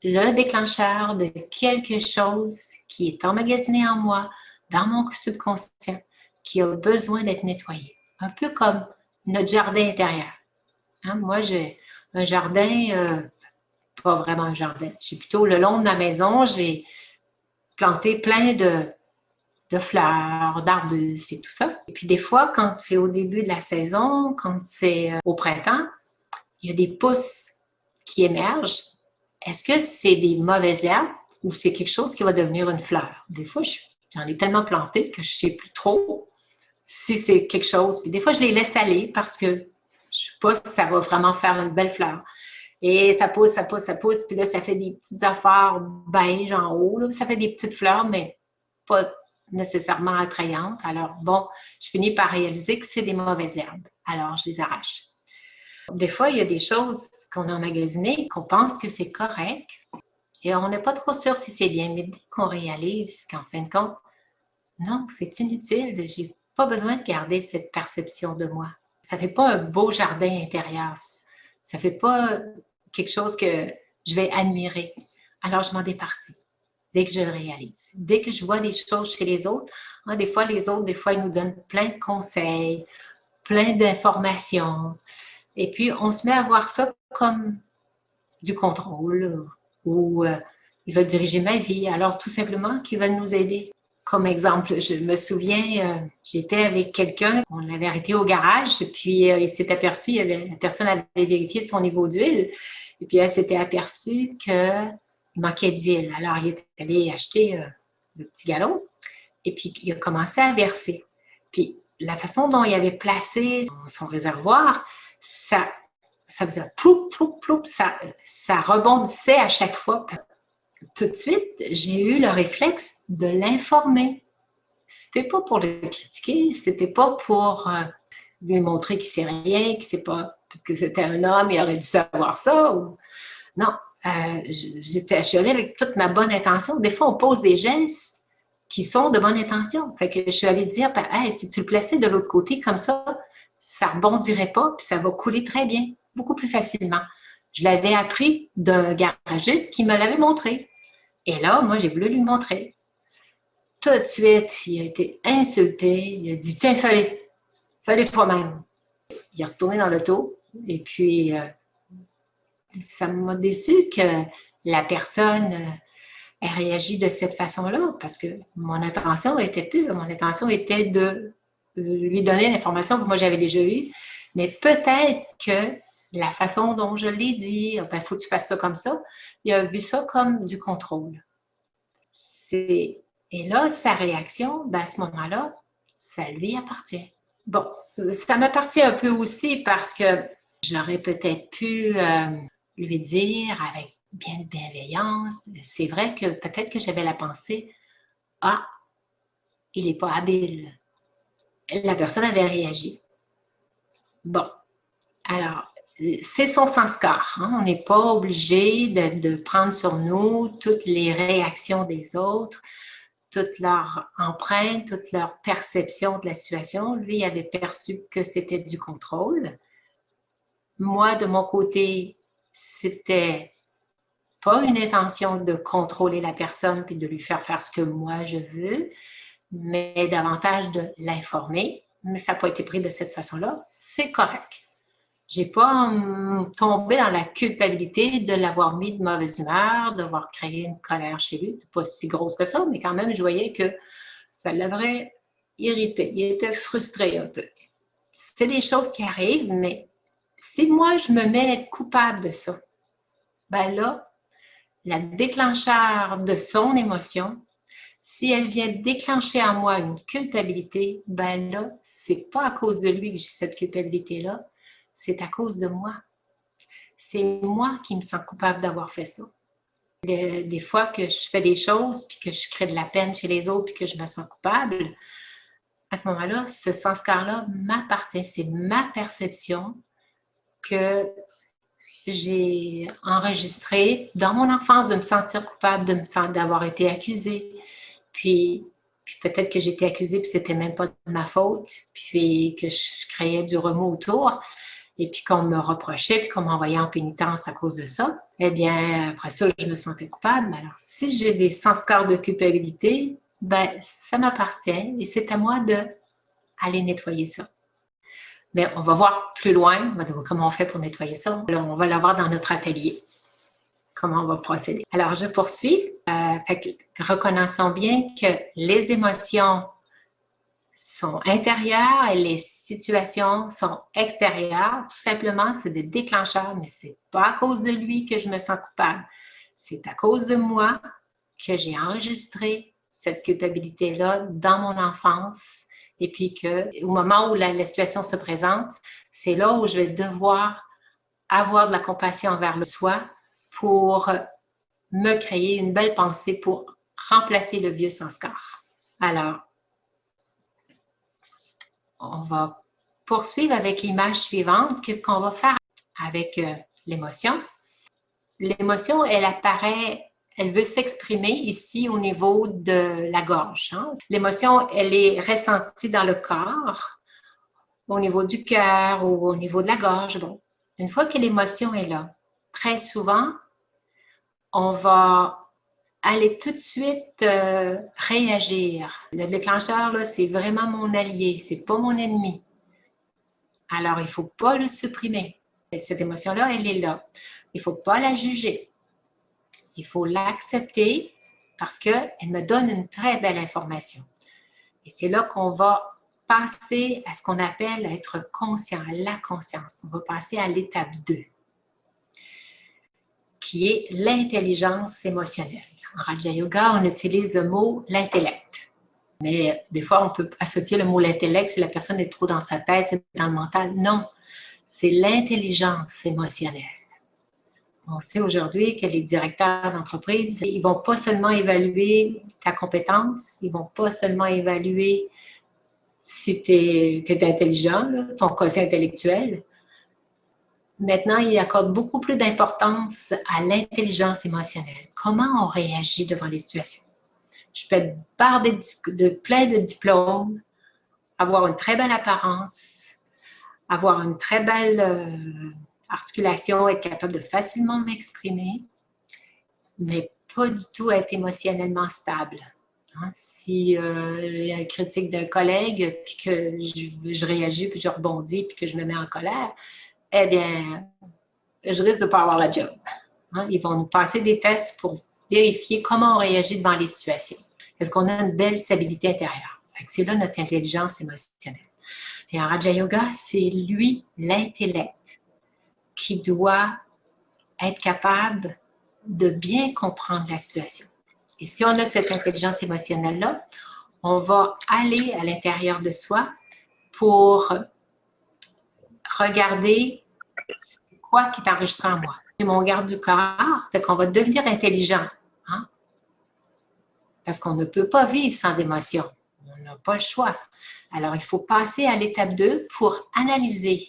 le déclencheur de quelque chose qui est emmagasiné en moi, dans mon subconscient, qui a besoin d'être nettoyé. Un peu comme notre jardin intérieur. Moi, j'ai un jardin, pas vraiment un jardin, j'ai plutôt le long de ma maison, j'ai planté plein de fleurs, d'arbustes et tout ça. Et puis des fois, quand c'est au début de la saison, quand c'est au printemps, il y a des pousses qui émergent. Est-ce que c'est des mauvaises herbes ou c'est quelque chose qui va devenir une fleur? Des fois, j'en ai tellement planté que je ne sais plus trop si c'est quelque chose. Puis des fois, je les laisse aller parce que je ne sais pas si ça va vraiment faire une belle fleur. Et ça pousse, ça pousse, ça pousse. Puis là, ça fait des petites affaires beige en haut. Là. Ça fait des petites fleurs, mais pas nécessairement attrayantes. Alors, bon, je finis par réaliser que c'est des mauvaises herbes. Alors, je les arrache. Des fois, il y a des choses qu'on a emmagasinées, qu'on pense que c'est correct, et on n'est pas trop sûr si c'est bien. Mais dès qu'on réalise qu'en fin de compte, non, c'est inutile, j'ai pas besoin de garder cette perception de moi. Ça fait pas un beau jardin intérieur. Ça fait pas quelque chose que je vais admirer. Alors, je m'en départis dès que je le réalise. Dès que je vois des choses chez les autres, hein, des fois, les autres, des fois, ils nous donnent plein de conseils, plein d'informations. Et puis, on se met à voir ça comme du contrôle ou ils veulent diriger ma vie. Alors, tout simplement, qu'ils veulent nous aider. Comme exemple, je me souviens, j'étais avec quelqu'un, on l'avait arrêté au garage, puis il s'est aperçu, la personne avait vérifié son niveau d'huile, et puis elle s'était aperçue qu'il manquait d'huile. Alors, il est allé acheter le petit galon, et puis il a commencé à verser. Puis, la façon dont il avait placé son réservoir, ça faisait ploup, ploup, ploup, ça rebondissait à chaque fois. Tout de suite, j'ai eu le réflexe de l'informer. C'était pas pour le critiquer, c'était pas pour lui montrer qu'il sait rien, qu'il sait pas, parce que c'était un homme, il aurait dû savoir ça. Ou... Non, je suis allée avec toute ma bonne intention. Des fois, on pose des gestes qui sont de bonne intention. Fait que je suis allée dire, hey, si tu le plaçais de l'autre côté comme ça rebondirait pas, puis ça va couler très bien, beaucoup plus facilement. Je l'avais appris d'un garagiste qui me l'avait montré. Et là, moi, j'ai voulu lui montrer. Tout de suite, il a été insulté. Il a dit, tiens, fallait toi-même. Il est retourné dans l'auto. Et puis, ça m'a déçu que la personne ait réagi de cette façon-là, parce que mon intention était pure. Mon intention était de lui donner l'information que moi, j'avais déjà eue. Mais peut-être que la façon dont je l'ai dit, il faut que tu fasses ça comme ça, il a vu ça comme du contrôle. Et là, sa réaction, à ce moment-là, ça lui appartient. Bon, ça m'appartient un peu aussi parce que j'aurais peut-être pu lui dire avec bien de bienveillance, c'est vrai que peut-être que j'avais la pensée, ah, il n'est pas habile. La personne avait réagi. Bon, alors, c'est son sens-car. Hein? On n'est pas obligé de prendre sur nous toutes les réactions des autres, toute leur empreinte, toute leur perception de la situation. Lui, il avait perçu que c'était du contrôle. Moi, de mon côté, c'était pas une intention de contrôler la personne puis de lui faire ce que moi je veux, mais davantage de l'informer. Mais ça n'a pas été pris de cette façon-là. C'est correct. Je n'ai pas tombé dans la culpabilité de l'avoir mis de mauvaise humeur, d'avoir créé une colère chez lui. Pas si grosse que ça, mais quand même, je voyais que ça l'aurait irrité. Il était frustré un peu. C'est des choses qui arrivent, mais si moi, je me mets à être coupable de ça, là, la déclencheur de son émotion, si elle vient déclencher en moi une culpabilité, là, c'est pas à cause de lui que j'ai cette culpabilité-là, c'est à cause de moi. C'est moi qui me sens coupable d'avoir fait ça. Des fois que je fais des choses, puis que je crée de la peine chez les autres, puis que je me sens coupable, à ce moment-là, ce sens-car-là m'appartient. C'est ma perception que j'ai enregistrée dans mon enfance de me sentir coupable, d'avoir été accusée. Puis peut-être que j'étais accusée, puis c'était même pas de ma faute, puis que je créais du remous autour. Et puis qu'on me reprochait, puis qu'on m'envoyait en pénitence à cause de ça, eh bien, après ça, je me sentais coupable. Alors, si j'ai des sens-cars de culpabilité, ça m'appartient et c'est à moi d'aller nettoyer ça. Mais on va voir plus loin comment on fait pour nettoyer ça. Alors, on va le voir dans notre atelier, comment on va procéder. Alors, je poursuis. Reconnaissons bien que les émotions sont intérieures et les situations sont extérieures. Tout simplement, c'est des déclencheurs, mais ce n'est pas à cause de lui que je me sens coupable. C'est à cause de moi que j'ai enregistré cette culpabilité-là dans mon enfance et puis qu'au moment où la situation se présente, c'est là où je vais devoir avoir de la compassion envers le soi pour me créer une belle pensée pour remplacer le vieux sens-car. Alors, on va poursuivre avec l'image suivante. Qu'est-ce qu'on va faire avec l'émotion? L'émotion, elle apparaît, elle veut s'exprimer ici au niveau de la gorge. Hein? L'émotion, elle est ressentie dans le corps, au niveau du cœur ou au niveau de la gorge. Bon, une fois que l'émotion est là, très souvent, on va aller tout de suite réagir. Le déclencheur, là, c'est vraiment mon allié, c'est pas mon ennemi. Alors, il ne faut pas le supprimer. Cette émotion-là, elle est là. Il ne faut pas la juger. Il faut l'accepter parce qu'elle me donne une très belle information. Et c'est là qu'on va passer à ce qu'on appelle être conscient, à la conscience. On va passer à l'étape 2, qui est l'intelligence émotionnelle. En Raja Yoga, on utilise le mot l'intellect. Mais des fois, on peut associer le mot l'intellect si la personne est trop dans sa tête, c'est dans le mental. Non, c'est l'intelligence émotionnelle. On sait aujourd'hui que les directeurs d'entreprise, ils ne vont pas seulement évaluer ta compétence, ils ne vont pas seulement évaluer si tu es intelligent, là, ton quotient intellectuel. Maintenant, il accorde beaucoup plus d'importance à l'intelligence émotionnelle. Comment on réagit devant les situations? Je peux être bardée de plein de diplômes, avoir une très belle apparence, avoir une très belle articulation, être capable de facilement m'exprimer, mais pas du tout être émotionnellement stable. Hein? Si il y a une critique d'un collègue, puis que je réagis, puis je rebondis, puis que je me mets en colère, eh bien, je risque de ne pas avoir la job. Hein? Ils vont nous passer des tests pour vérifier comment on réagit devant les situations. Est-ce qu'on a une belle stabilité intérieure? C'est là notre intelligence émotionnelle. Et en Raja Yoga, c'est lui, l'intellect, qui doit être capable de bien comprendre la situation. Et si on a cette intelligence émotionnelle-là, on va aller à l'intérieur de soi pour regarder c'est quoi qui est enregistré en moi. C'est mon garde du corps, fait qu'on va devenir intelligent. Hein? Parce qu'on ne peut pas vivre sans émotion. On n'a pas le choix. Alors, il faut passer à l'étape 2 pour analyser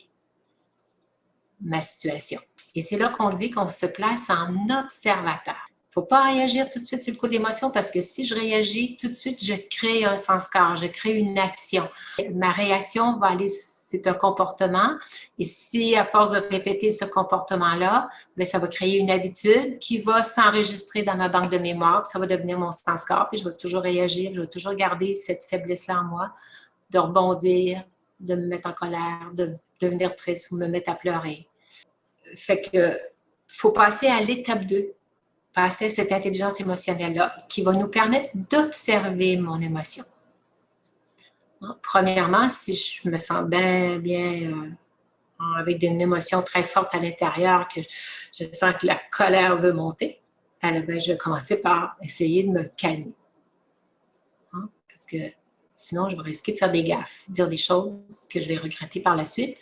ma situation. Et c'est là qu'on dit qu'on se place en observateur. Il ne faut pas réagir tout de suite sur le coup d'émotion parce que si je réagis tout de suite, je crée un sens-corps, je crée une action. Ma réaction va aller, c'est un comportement. Et si, à force de répéter ce comportement-là, bien, ça va créer une habitude qui va s'enregistrer dans ma banque de mémoire, puis ça va devenir mon sens-corps, puis je vais toujours réagir, je vais toujours garder cette faiblesse-là en moi, de rebondir, de me mettre en colère, de devenir triste ou me mettre à pleurer. Fait que faut passer à l'étape 2, passer à cette intelligence émotionnelle-là qui va nous permettre d'observer mon émotion. Premièrement, si je me sens bien avec une émotion très forte à l'intérieur, que je sens que la colère veut monter, alors ben, je vais commencer par essayer de me calmer. Parce que sinon, je vais risquer de faire des gaffes, dire des choses que je vais regretter par la suite,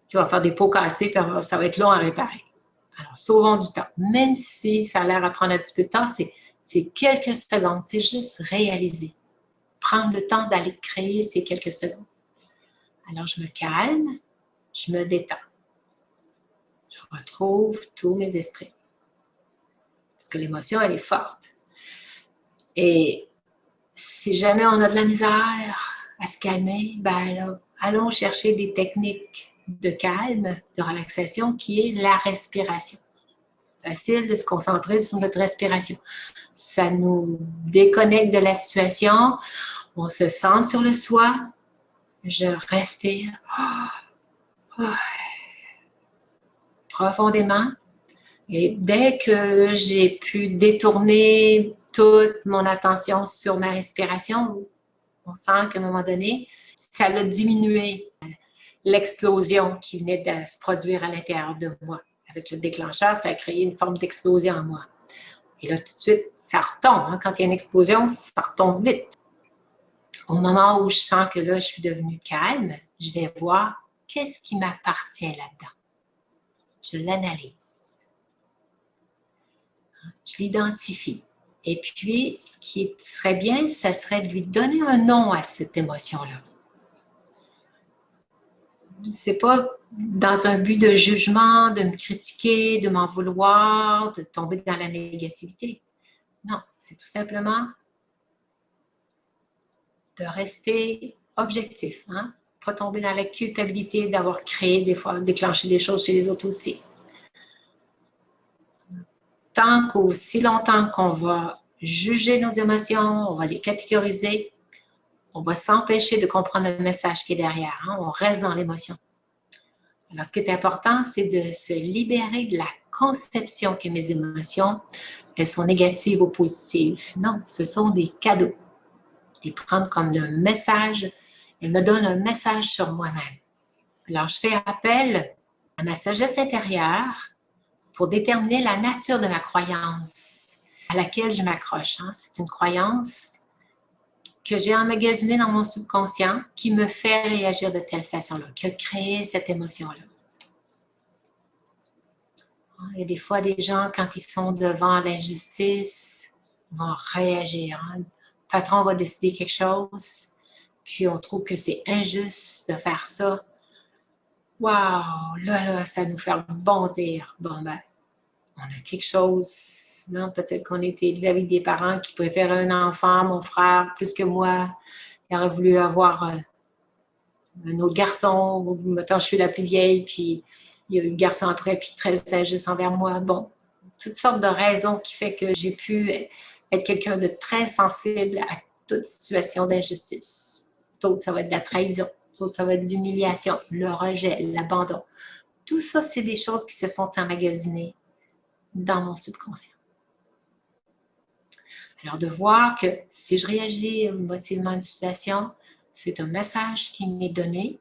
qui vont faire des pots cassés, puis ça va être long à réparer. Alors, sauvons du temps. Même si ça a l'air à prendre un petit peu de temps, c'est quelques secondes. C'est juste réaliser. Prendre le temps d'aller créer ces quelques secondes. Alors, je me calme, je me détends. Je retrouve tous mes esprits. Parce que l'émotion, elle est forte. Et si jamais on a de la misère à se calmer, ben là, allons chercher des techniques de calme, de relaxation, qui est la respiration. Facile de se concentrer sur notre respiration. Ça nous déconnecte de la situation, on se centre sur le soi, je respire profondément et dès que j'ai pu détourner toute mon attention sur ma respiration, on sent qu'à un moment donné, ça a diminué l'explosion qui venait de se produire à l'intérieur de moi. Avec le déclencheur, ça a créé une forme d'explosion en moi. Et là, tout de suite, ça retombe. Hein? Quand il y a une explosion, ça retombe vite. Au moment où je sens que là, je suis devenue calme, je vais voir qu'est-ce qui m'appartient là-dedans. Je l'analyse. Je l'identifie. Et puis, ce qui serait bien, ça serait de lui donner un nom à cette émotion-là. C'est pas dans un but de jugement, de me critiquer, de m'en vouloir, de tomber dans la négativité. Non, c'est tout simplement de rester objectif, hein? Pas tomber dans la culpabilité d'avoir créé des fois, déclenché des choses chez les autres aussi. tant qu'aussi longtemps qu'on va juger nos émotions, on va les catégoriser, on va s'empêcher de comprendre le message qui est derrière. Hein? On reste dans l'émotion. Alors, ce qui est important, c'est de se libérer de la conception que mes émotions, elles sont négatives ou positives. Non, ce sont des cadeaux. Les prendre comme le message, elles me donnent un message sur moi-même. Alors, je fais appel à ma sagesse intérieure pour déterminer la nature de ma croyance à laquelle je m'accroche. Hein. C'est une croyance que j'ai emmagasinée dans mon subconscient qui me fait réagir de telle façon-là, qui a créé cette émotion-là. Il y a des fois des gens, quand ils sont devant l'injustice, vont réagir. Hein. Le patron va décider quelque chose, puis on trouve que c'est injuste de faire ça. Waouh, là, ça nous fait bondir. Bon, ben, on a quelque chose. Non, peut-être qu'on était élevé avec des parents qui préféraient un enfant, mon frère, plus que moi. Il aurait voulu avoir un autre garçon. Maintenant, je suis la plus vieille, puis il y a eu le garçon après, puis très injuste envers moi. Bon, toutes sortes de raisons qui fait que j'ai pu être quelqu'un de très sensible à toute situation d'injustice. D'autres, ça va être de la trahison. D'autres, ça va être de l'humiliation, le rejet, l'abandon. Tout ça, c'est des choses qui se sont emmagasinées dans mon subconscient. Alors, de voir que si je réagis émotivement à une situation, c'est un message qui m'est donné.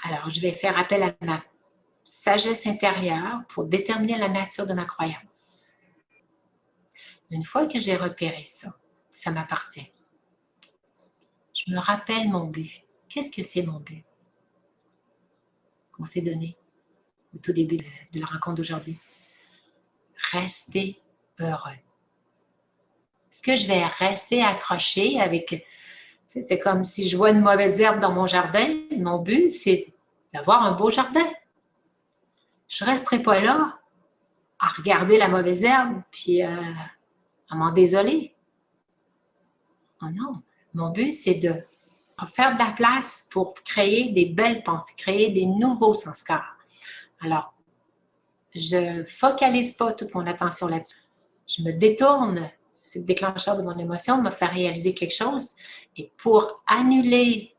Alors, je vais faire appel à ma sagesse intérieure pour déterminer la nature de ma croyance. Une fois que j'ai repéré ça, ça m'appartient. Je me rappelle mon but. Qu'est-ce que c'est mon but qu'on s'est donné au tout début de la rencontre d'aujourd'hui? Rester heureux. Est-ce que je vais rester accrochée avec... C'est comme si je vois une mauvaise herbe dans mon jardin. Mon but, c'est d'avoir un beau jardin. Je ne resterai pas là à regarder la mauvaise herbe puis à m'en désoler. Oh non. Mon but, c'est de faire de la place pour créer des belles pensées, créer des nouveaux sanskars. Alors, je ne focalise pas toute mon attention là-dessus. Je me détourne, c'est le déclencheur de mon émotion, me faire réaliser quelque chose. Et pour annuler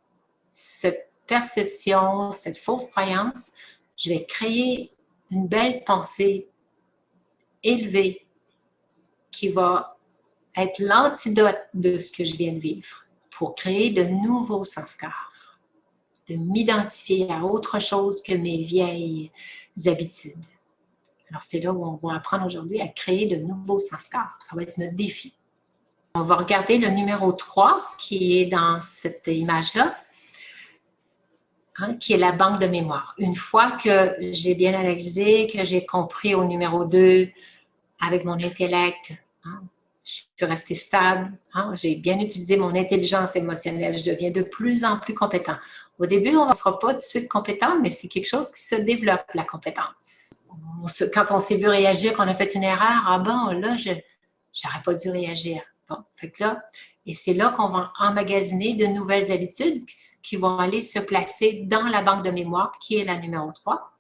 cette perception, cette fausse croyance, je vais créer une belle pensée élevée qui va être l'antidote de ce que je viens de vivre pour créer de nouveaux sanskars, de m'identifier à autre chose que mes vieilles habitudes. Alors, c'est là où on va apprendre aujourd'hui à créer de nouveaux sanskars. Ça va être notre défi. On va regarder le numéro 3 qui est dans cette image-là, hein, qui est la banque de mémoire. Une fois que j'ai bien analysé, que j'ai compris au numéro 2 avec mon intellect, hein, je suis restée stable, hein, j'ai bien utilisé mon intelligence émotionnelle, je deviens de plus en plus compétent. Au début, on ne sera pas tout de suite compétent, mais c'est quelque chose qui se développe, la compétence. Quand on s'est vu réagir, qu'on a fait une erreur, ah bon, là, je n'aurais pas dû réagir. Bon, fait que là, et c'est là qu'on va emmagasiner de nouvelles habitudes qui vont aller se placer dans la banque de mémoire, qui est la numéro 3,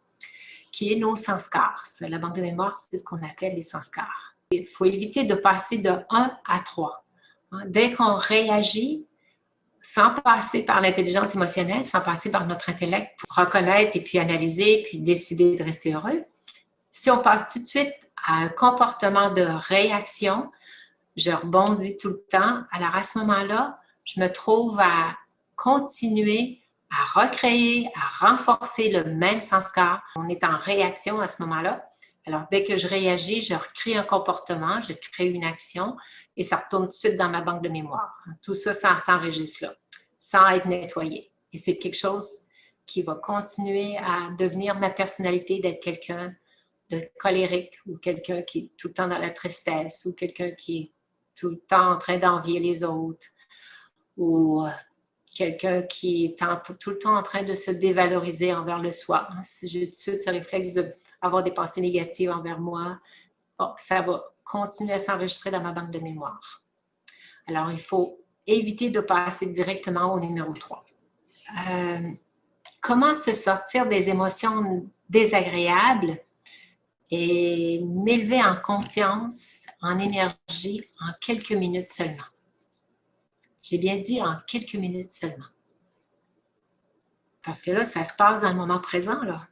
qui est nos sanskars. La banque de mémoire, c'est ce qu'on appelle les sanskars. Il faut éviter de passer de 1 à 3. Dès qu'on réagit, sans passer par l'intelligence émotionnelle, sans passer par notre intellect pour reconnaître et puis analyser, puis décider de rester heureux, si on passe tout de suite à un comportement de réaction, je rebondis tout le temps. Alors, à ce moment-là, je me trouve à continuer à recréer, à renforcer le même sanskar. On est en réaction à ce moment-là. Alors, dès que je réagis, je recrée un comportement, je crée une action et ça retourne tout de suite dans ma banque de mémoire. Tout ça, ça s'enregistre là, sans être nettoyé. Et c'est quelque chose qui va continuer à devenir ma personnalité, d'être quelqu'un de colérique ou quelqu'un qui est tout le temps dans la tristesse ou quelqu'un qui est tout le temps en train d'envier les autres ou quelqu'un qui est tout le temps en train de se dévaloriser envers le soi. Si j'ai tout de suite ce réflexe d'avoir des pensées négatives envers moi, bon, ça va continuer à s'enregistrer dans ma banque de mémoire. Alors, il faut éviter de passer directement au numéro 3. Comment se sortir des émotions désagréables? et m'élever en conscience, en énergie, en quelques minutes seulement. J'ai bien dit en quelques minutes seulement. Parce que là, ça se passe dans le moment présent, là.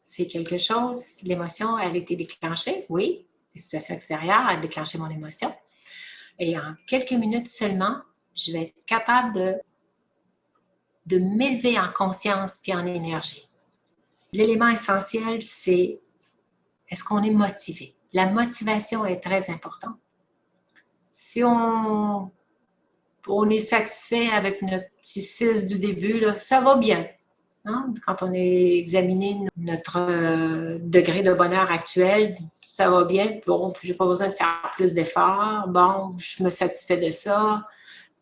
C'est quelque chose, l'émotion, elle a été déclenchée, oui, les situations extérieures ont déclenché mon émotion. Et en quelques minutes seulement, je vais être capable de m'élever en conscience puis en énergie. L'élément essentiel, c'est est-ce qu'on est motivé? La motivation est très importante. Si on est satisfait avec notre petit 6 du début, là, ça va bien. Hein? Quand on a examiné notre degré de bonheur actuel, ça va bien. Bon, je n'ai pas besoin de faire plus d'efforts. Bon, je me satisfais de ça.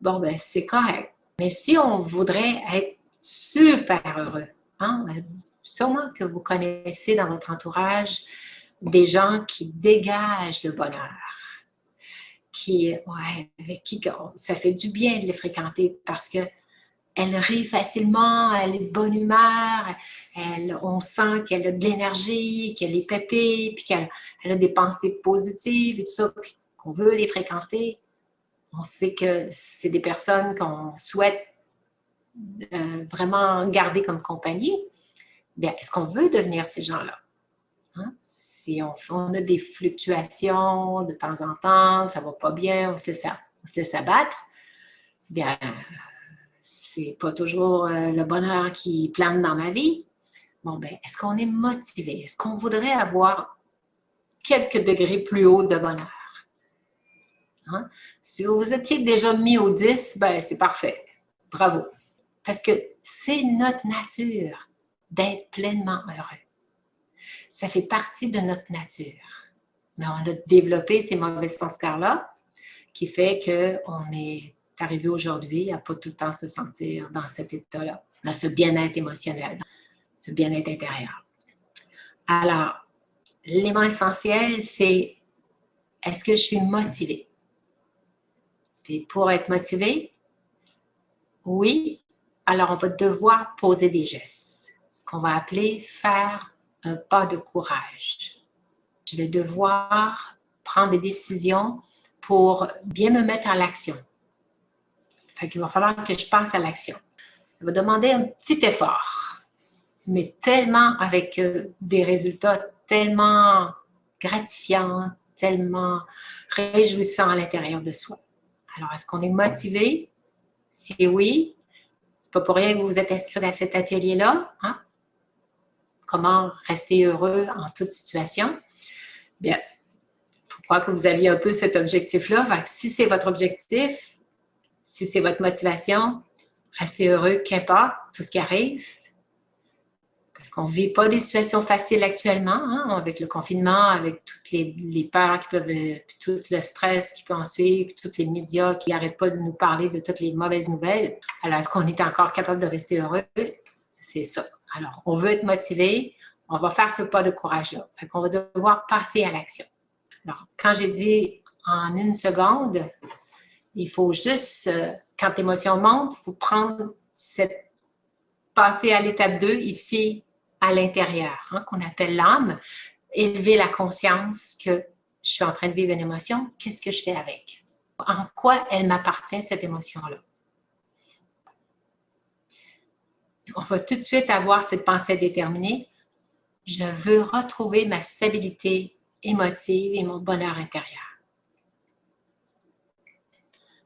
Bon, ben c'est correct. Mais si on voudrait être super heureux, hein? Sûrement que vous connaissez dans votre entourage des gens qui dégagent le bonheur, avec qui ça fait du bien de les fréquenter parce que elle rit facilement, elle est de bonne humeur, on sent qu'elle a de l'énergie, qu'elle est pépée, puis qu'elle a des pensées positives et tout ça, puis qu'on veut les fréquenter. On sait que c'est des personnes qu'on souhaite vraiment garder comme compagnie. Bien, est-ce qu'on veut devenir ces gens-là? Hein? Si on a des fluctuations de temps en temps, ça ne va pas bien, on se laisse abattre, bien, c'est pas toujours le bonheur qui plane dans ma vie. Bon, ben, est-ce qu'on est motivé? Est-ce qu'on voudrait avoir quelques degrés plus haut de bonheur? Hein? Si vous étiez déjà mis au 10, ben, c'est parfait. Bravo. Parce que c'est notre nature d'être pleinement heureux. Ça fait partie de notre nature. Mais on a développé ces mauvais sanskars-là qui fait qu'on est arrivé aujourd'hui à pas tout le temps se sentir dans cet état-là, dans ce bien-être émotionnel, ce bien-être intérieur. Alors, l'élément essentiel, c'est est-ce que je suis motivée? Puis pour être motivée, oui, alors on va devoir poser des gestes, ce qu'on va appeler faire un pas de courage. Je vais devoir prendre des décisions pour bien me mettre à l'action. Fait qu'il va falloir que je passe à l'action. Ça va demander un petit effort, mais tellement avec des résultats tellement gratifiants, tellement réjouissants à l'intérieur de soi. Alors, est-ce qu'on est motivé? Si oui, c'est pas pour rien que vous vous êtes inscrit à cet atelier-là. Hein? Comment rester heureux en toute situation? Bien, il faut croire que vous aviez un peu cet objectif-là. Fait que si c'est votre objectif, si c'est votre motivation, restez heureux, qu'importe tout ce qui arrive. Parce qu'on ne vit pas des situations faciles actuellement, hein, avec le confinement, avec toutes les peurs qui peuvent, puis tout le stress qui peut en suivre, puis tous les médias qui n'arrêtent pas de nous parler de toutes les mauvaises nouvelles. Alors, est-ce qu'on est encore capable de rester heureux? C'est ça. Alors, on veut être motivé, on va faire ce pas de courage-là. Fait qu'on va devoir passer à l'action. Alors, quand j'ai dit en une seconde, il faut juste, quand l'émotion monte, il faut prendre passer à l'étape 2 ici, à l'intérieur, hein, qu'on appelle l'âme, élever la conscience que je suis en train de vivre une émotion, qu'est-ce que je fais avec? En quoi elle m'appartient, cette émotion-là? On va tout de suite avoir cette pensée déterminée. Je veux retrouver ma stabilité émotive et mon bonheur intérieur.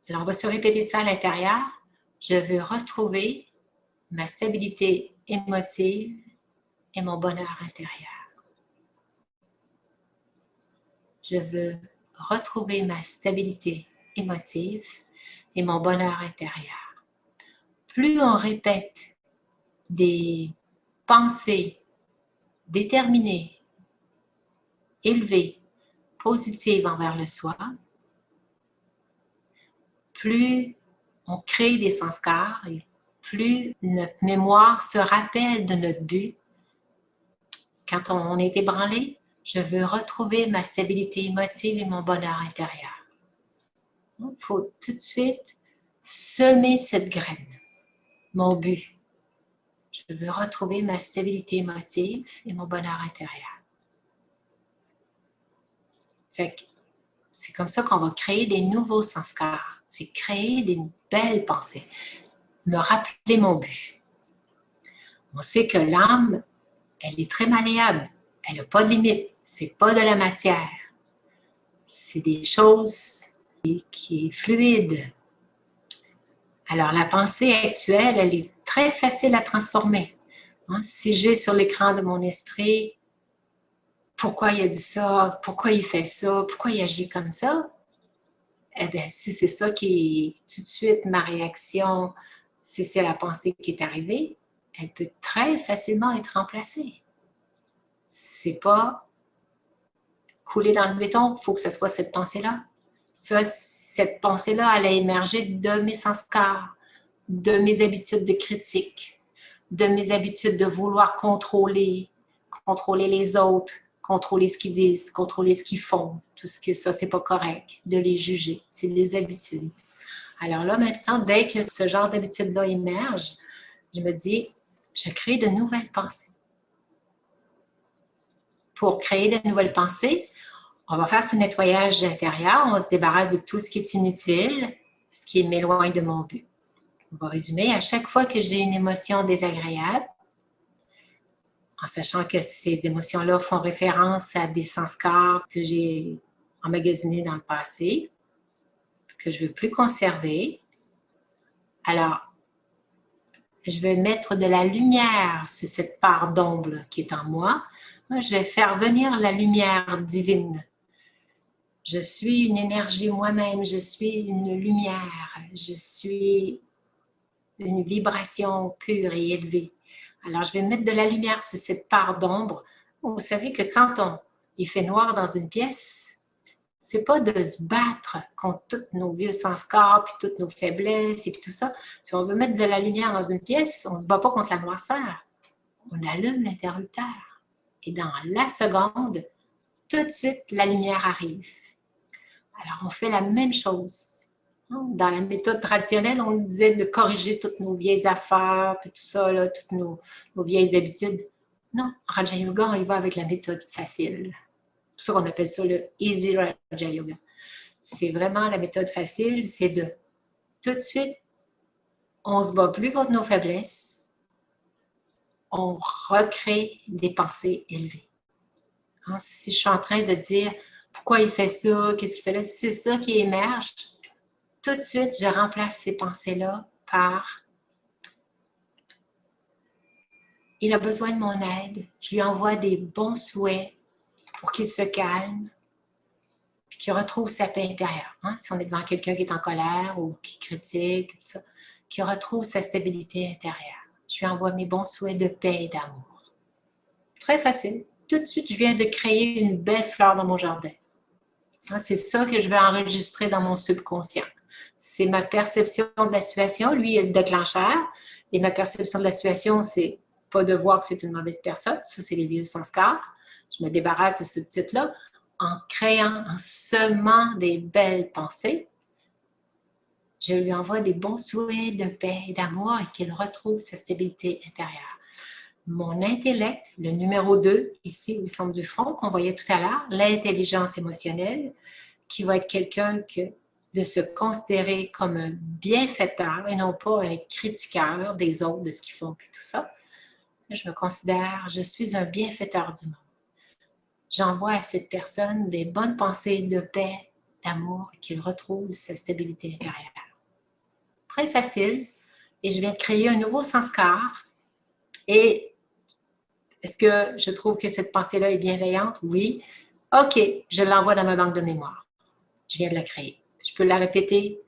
Alors, on va se répéter ça à l'intérieur. Je veux retrouver ma stabilité émotive et mon bonheur intérieur. Je veux retrouver ma stabilité émotive et mon bonheur intérieur. Plus on répète des pensées déterminées, élevées, positives envers le soi, plus on crée des sanskars et plus notre mémoire se rappelle de notre but. Quand on est ébranlé, je veux retrouver ma stabilité émotive et mon bonheur intérieur. Il faut tout de suite semer cette graine. Mon but. Je veux retrouver ma stabilité émotive et mon bonheur intérieur. Fait que c'est comme ça qu'on va créer des nouveaux sanskars. C'est créer des belles pensées. Me rappeler mon but. On sait que l'âme, elle est très malléable. Elle n'a pas de limite. C'est pas de la matière. C'est des choses qui est fluide. Alors, la pensée actuelle, elle est très facile à transformer. Si j'ai sur l'écran de mon esprit pourquoi il a dit ça, pourquoi il fait ça, pourquoi il agit comme ça, eh bien, si c'est ça qui est tout de suite ma réaction, si c'est la pensée qui est arrivée, elle peut très facilement être remplacée. C'est pas couler dans le béton, il faut que ce soit cette pensée-là. Cette pensée-là, elle a émergé de mes sanskars, de mes habitudes de critique, de mes habitudes de vouloir contrôler les autres, contrôler ce qu'ils disent, contrôler ce qu'ils font, tout ce que ça, c'est pas correct, de les juger, c'est des habitudes. Alors là, maintenant, dès que ce genre d'habitude-là émerge, je me dis, je crée de nouvelles pensées. Pour créer de nouvelles pensées, on va faire ce nettoyage intérieur, on se débarrasse de tout ce qui est inutile, ce qui m'éloigne de mon but. On va résumer, à chaque fois que j'ai une émotion désagréable, en sachant que ces émotions-là font référence à des sanskars que j'ai emmagasinés dans le passé, que je ne veux plus conserver. Alors, je vais mettre de la lumière sur cette part d'ombre qui est en moi. Je vais faire venir la lumière divine. Je suis une énergie moi-même, je suis une lumière, je suis une vibration pure et élevée. Alors, je vais mettre de la lumière sur cette part d'ombre. Vous savez que quand il fait noir dans une pièce, c'est pas de se battre contre tous nos vieux sanskars, puis toutes nos faiblesses et puis tout ça. Si on veut mettre de la lumière dans une pièce, on ne se bat pas contre la noirceur. On allume l'interrupteur. Et dans la seconde, tout de suite, la lumière arrive. Alors, on fait la même chose. Dans la méthode traditionnelle, on nous disait de corriger toutes nos vieilles affaires, puis tout ça, là, toutes nos vieilles habitudes. Non, Raja Yoga, on y va avec la méthode facile. C'est pour ça qu'on appelle ça le Easy Raja Yoga. C'est vraiment la méthode facile, c'est de tout de suite, on ne se bat plus contre nos faiblesses, on recrée des pensées élevées. Si je suis en train de dire pourquoi il fait ça, qu'est-ce qu'il fait là, c'est ça qui émerge. Tout de suite, je remplace ces pensées-là par « Il a besoin de mon aide. » Je lui envoie des bons souhaits pour qu'il se calme et qu'il retrouve sa paix intérieure. Si on est devant quelqu'un qui est en colère ou qui critique, tout ça, qu'il retrouve sa stabilité intérieure. Je lui envoie mes bons souhaits de paix et d'amour. Très facile. Tout de suite, je viens de créer une belle fleur dans mon jardin. C'est ça que je vais enregistrer dans mon subconscient. C'est ma perception de la situation. Lui est le déclencheur. Et ma perception de la situation, c'est pas de voir que c'est une mauvaise personne. Ça, c'est les vieux sanskars. Je me débarrasse de ce titre-là en créant, en semant des belles pensées. Je lui envoie des bons souhaits de paix et d'amour et qu'il retrouve sa stabilité intérieure. Mon intellect, le numéro 2, ici au centre du front, qu'on voyait tout à l'heure, l'intelligence émotionnelle, qui va être quelqu'un de se considérer comme un bienfaiteur et non pas un critiqueur des autres, de ce qu'ils font, puis tout ça. Je me considère, je suis un bienfaiteur du monde. J'envoie à cette personne des bonnes pensées de paix, d'amour, qu'il retrouve sa stabilité intérieure. Très facile. Et je viens de créer un nouveau sanskar. Et est-ce que je trouve que cette pensée-là est bienveillante? Oui. OK, je l'envoie dans ma banque de mémoire. Je viens de la créer. Je peux la répéter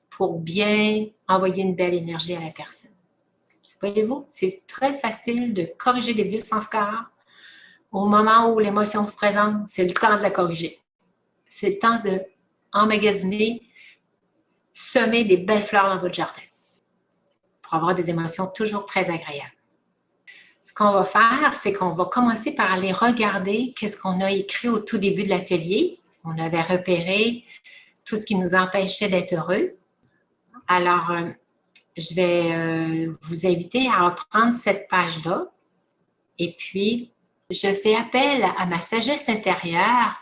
pour bien envoyer une belle énergie à la personne. Voyez-vous, c'est très facile de corriger des vieux sanskars. Au moment où l'émotion se présente, c'est le temps de la corriger. C'est le temps d'emmagasiner, semer des belles fleurs dans votre jardin pour avoir des émotions toujours très agréables. Ce qu'on va faire, c'est qu'on va commencer par aller regarder qu'est-ce qu'on a écrit au tout début de l'atelier. On avait repéré tout ce qui nous empêchait d'être heureux. Alors, je vais vous inviter à reprendre cette page-là et puis je fais appel à ma sagesse intérieure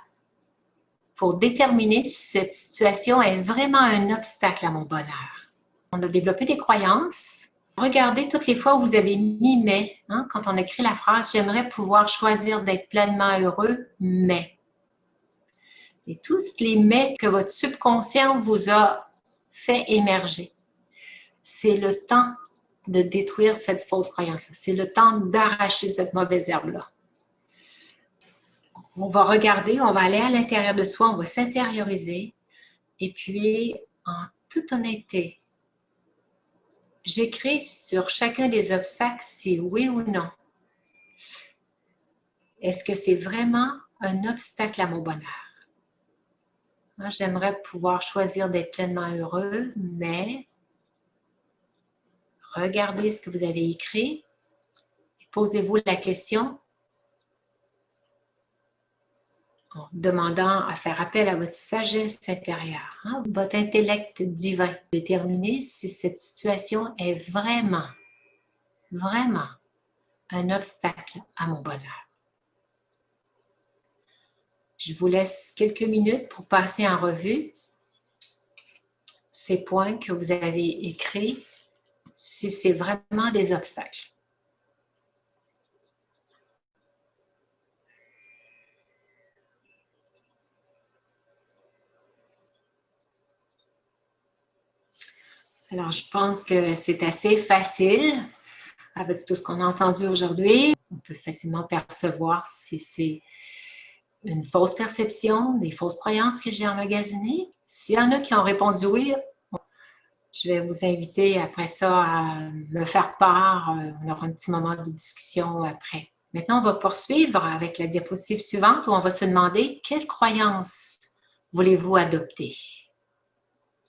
pour déterminer si cette situation est vraiment un obstacle à mon bonheur. On a développé des croyances. Regardez toutes les fois où vous avez mis « mais », hein, quand on écrit la phrase « J'aimerais pouvoir choisir d'être pleinement heureux, mais ». Et tous les « mais » que votre subconscient vous a fait émerger. C'est le temps de détruire cette fausse croyance. C'est le temps d'arracher cette mauvaise herbe-là. On va regarder, on va aller à l'intérieur de soi, on va s'intérioriser. Et puis, en toute honnêteté, j'écris sur chacun des obstacles si oui ou non. Est-ce que c'est vraiment un obstacle à mon bonheur? J'aimerais pouvoir choisir d'être pleinement heureux, mais regardez ce que vous avez écrit. Posez-vous la question en demandant à faire appel à votre sagesse intérieure, votre intellect divin. Déterminer si cette situation est vraiment un obstacle à mon bonheur. Je vous laisse quelques minutes pour passer en revue ces points que vous avez écrits, si c'est vraiment des obstacles. Alors, je pense que c'est assez facile avec tout ce qu'on a entendu aujourd'hui. On peut facilement percevoir si c'est une fausse perception, des fausses croyances que j'ai emmagasinées. S'il y en a qui ont répondu oui, je vais vous inviter après ça à me faire part. On aura un petit moment de discussion après. Maintenant, on va poursuivre avec la diapositive suivante où on va se demander quelles croyances voulez-vous adopter?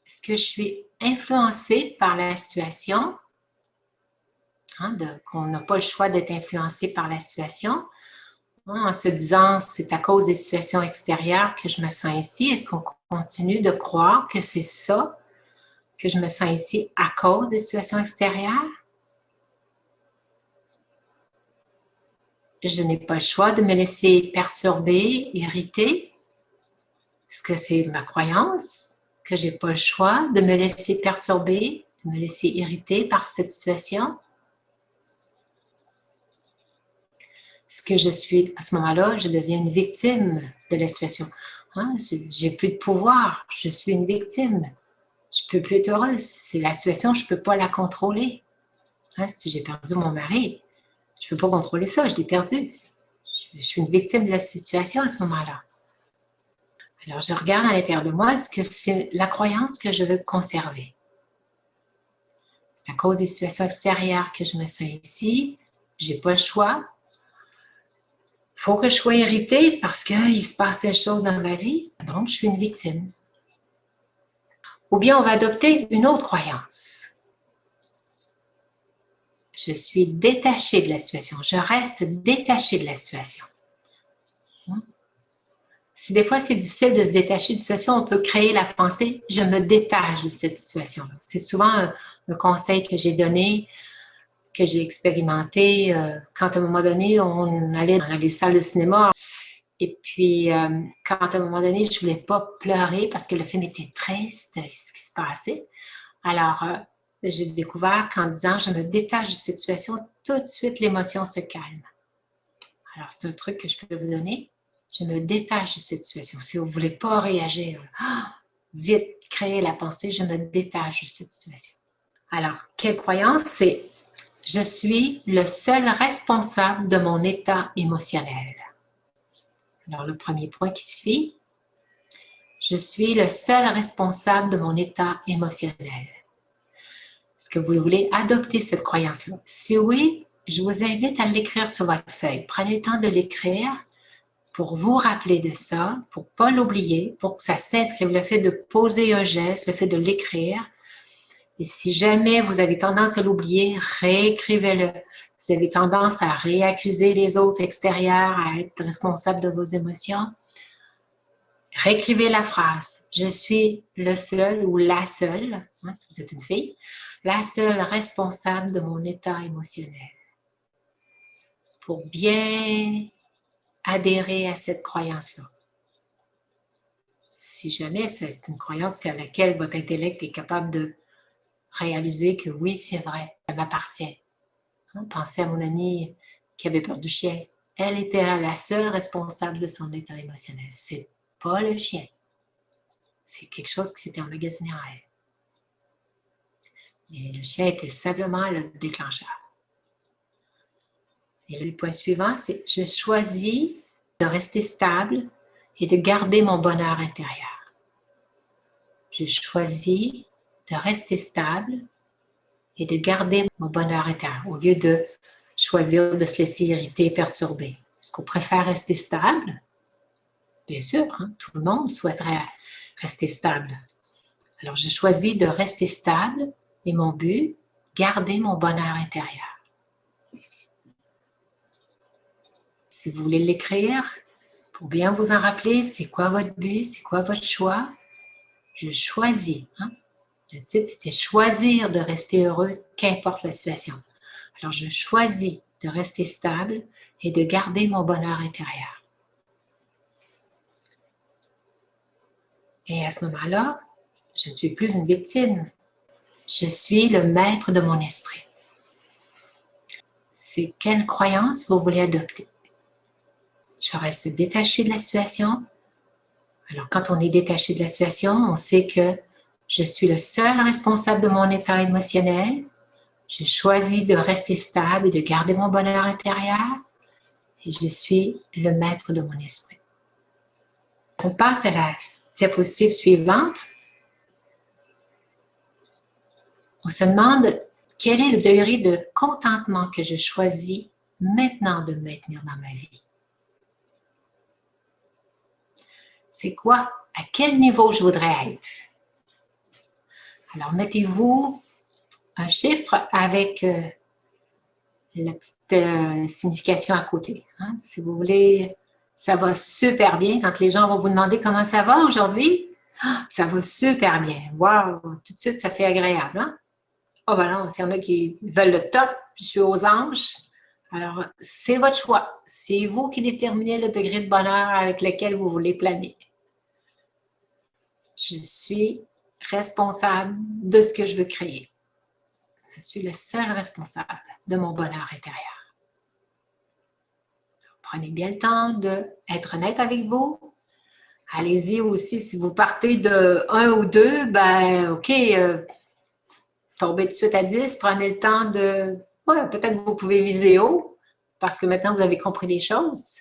Est-ce que je suis influencée par la situation? Qu'on n'a pas le choix d'être influencé par la situation, en se disant c'est à cause des situations extérieures que je me sens ici. Est-ce qu'on continue de croire que c'est ça, que je me sens ici à cause des situations extérieures? Je n'ai pas le choix de me laisser perturber, irriter. Est-ce que c'est ma croyance que je n'ai pas le choix de me laisser perturber, de me laisser irriter par cette situation? Ce que je suis, à ce moment-là, je deviens une victime de la situation. J'ai plus de pouvoir, je suis une victime. Je ne peux plus être heureuse. C'est la situation, je ne peux pas la contrôler. Si j'ai perdu mon mari, je ne peux pas contrôler ça, je l'ai perdu. Je suis une victime de la situation à ce moment-là. Alors, je regarde à l'intérieur de moi, est-ce que c'est la croyance que je veux conserver? C'est à cause des situations extérieures que je me sens ici, je n'ai pas le choix. Il faut que je sois irritée parce qu'il se passe telle chose dans ma vie, donc je suis une victime. Ou bien on va adopter une autre croyance. Je suis détachée de la situation, je reste détachée de la situation. Si des fois c'est difficile de se détacher d'une situation, on peut créer la pensée « je me détache de cette situation ». C'est souvent un conseil que j'ai donné, que j'ai expérimenté quand à un moment donné, on allait dans les salles de cinéma. Et puis, quand à un moment donné, je ne voulais pas pleurer parce que le film était triste, ce qui se passait. Alors, j'ai découvert qu'en disant « je me détache de cette situation », tout de suite, l'émotion se calme. Alors, c'est un truc que je peux vous donner. Je me détache de cette situation. Si vous ne voulez pas réagir, vite créer la pensée « je me détache de cette situation ». Alors, quelle croyance? C'est « je suis le seul responsable de mon état émotionnel ». Alors, le premier point qui suit, je suis le seul responsable de mon état émotionnel. Est-ce que vous voulez adopter cette croyance-là? Si oui, je vous invite à l'écrire sur votre feuille. Prenez le temps de l'écrire pour vous rappeler de ça, pour ne pas l'oublier, pour que ça s'inscrive. Le fait de poser un geste, le fait de l'écrire. Et si jamais vous avez tendance à l'oublier, réécrivez-le. Vous avez tendance à réaccuser les autres extérieurs, à être responsable de vos émotions. Réécrivez la phrase. Je suis le seul ou la seule, si vous êtes une fille, la seule responsable de mon état émotionnel. Pour bien adhérer à cette croyance-là. si jamais c'est une croyance à laquelle votre intellect est capable de réaliser que oui, c'est vrai, ça m'appartient. Hein, pensez à mon amie qui avait peur du chien. Elle était la seule responsable de son état émotionnel. C'est pas le chien. C'est quelque chose qui s'était emmagasiné en elle. Et le chien était simplement le déclencheur. Et le point suivant, c'est je choisis de rester stable et de garder mon bonheur intérieur. Je choisis de rester stable et de garder mon bonheur intérieur au lieu de choisir de se laisser irriter et perturber. Est-ce qu'on préfère rester stable? Bien sûr, hein, tout le monde souhaiterait rester stable. Alors, je choisis de rester stable et mon but, garder mon bonheur intérieur. Si vous voulez l'écrire, pour bien vous en rappeler, c'est quoi votre but, c'est quoi votre choix? Je choisis. Hein? Le titre, c'était « Choisir de rester heureux, qu'importe la situation ». Alors, je choisis de rester stable et de garder mon bonheur intérieur. Et à ce moment-là, je ne suis plus une victime. Je suis le maître de mon esprit. C'est quelle croyance vous voulez adopter? Je reste détaché de la situation. Alors, quand on est détaché de la situation, on sait que je suis le seul responsable de mon état émotionnel. Je choisis de rester stable et de garder mon bonheur intérieur. Et je suis le maître de mon esprit. On passe à la diapositive suivante. On se demande quel est le degré de contentement que je choisis maintenant de maintenir dans ma vie. C'est quoi? À quel niveau je voudrais être? Alors, mettez-vous un chiffre avec la petite signification à côté. Hein? Si vous voulez, ça va super bien. Quand les gens vont vous demander comment ça va aujourd'hui, ça va super bien. Wow! Tout de suite, ça fait agréable. Hein? Oh ben non, s'il y en a qui veulent le top, je suis aux anges. Alors, c'est votre choix. C'est vous qui déterminez le degré de bonheur avec lequel vous voulez planer. Je suis responsable de ce que je veux créer. Je suis le seul responsable de mon bonheur intérieur. Prenez bien le temps d'être honnête avec vous. Allez-y aussi, si vous partez de 1 ou 2, ben OK, tombez de suite à 10, prenez le temps de... Ouais, peut-être que vous pouvez viser haut, parce que maintenant vous avez compris les choses.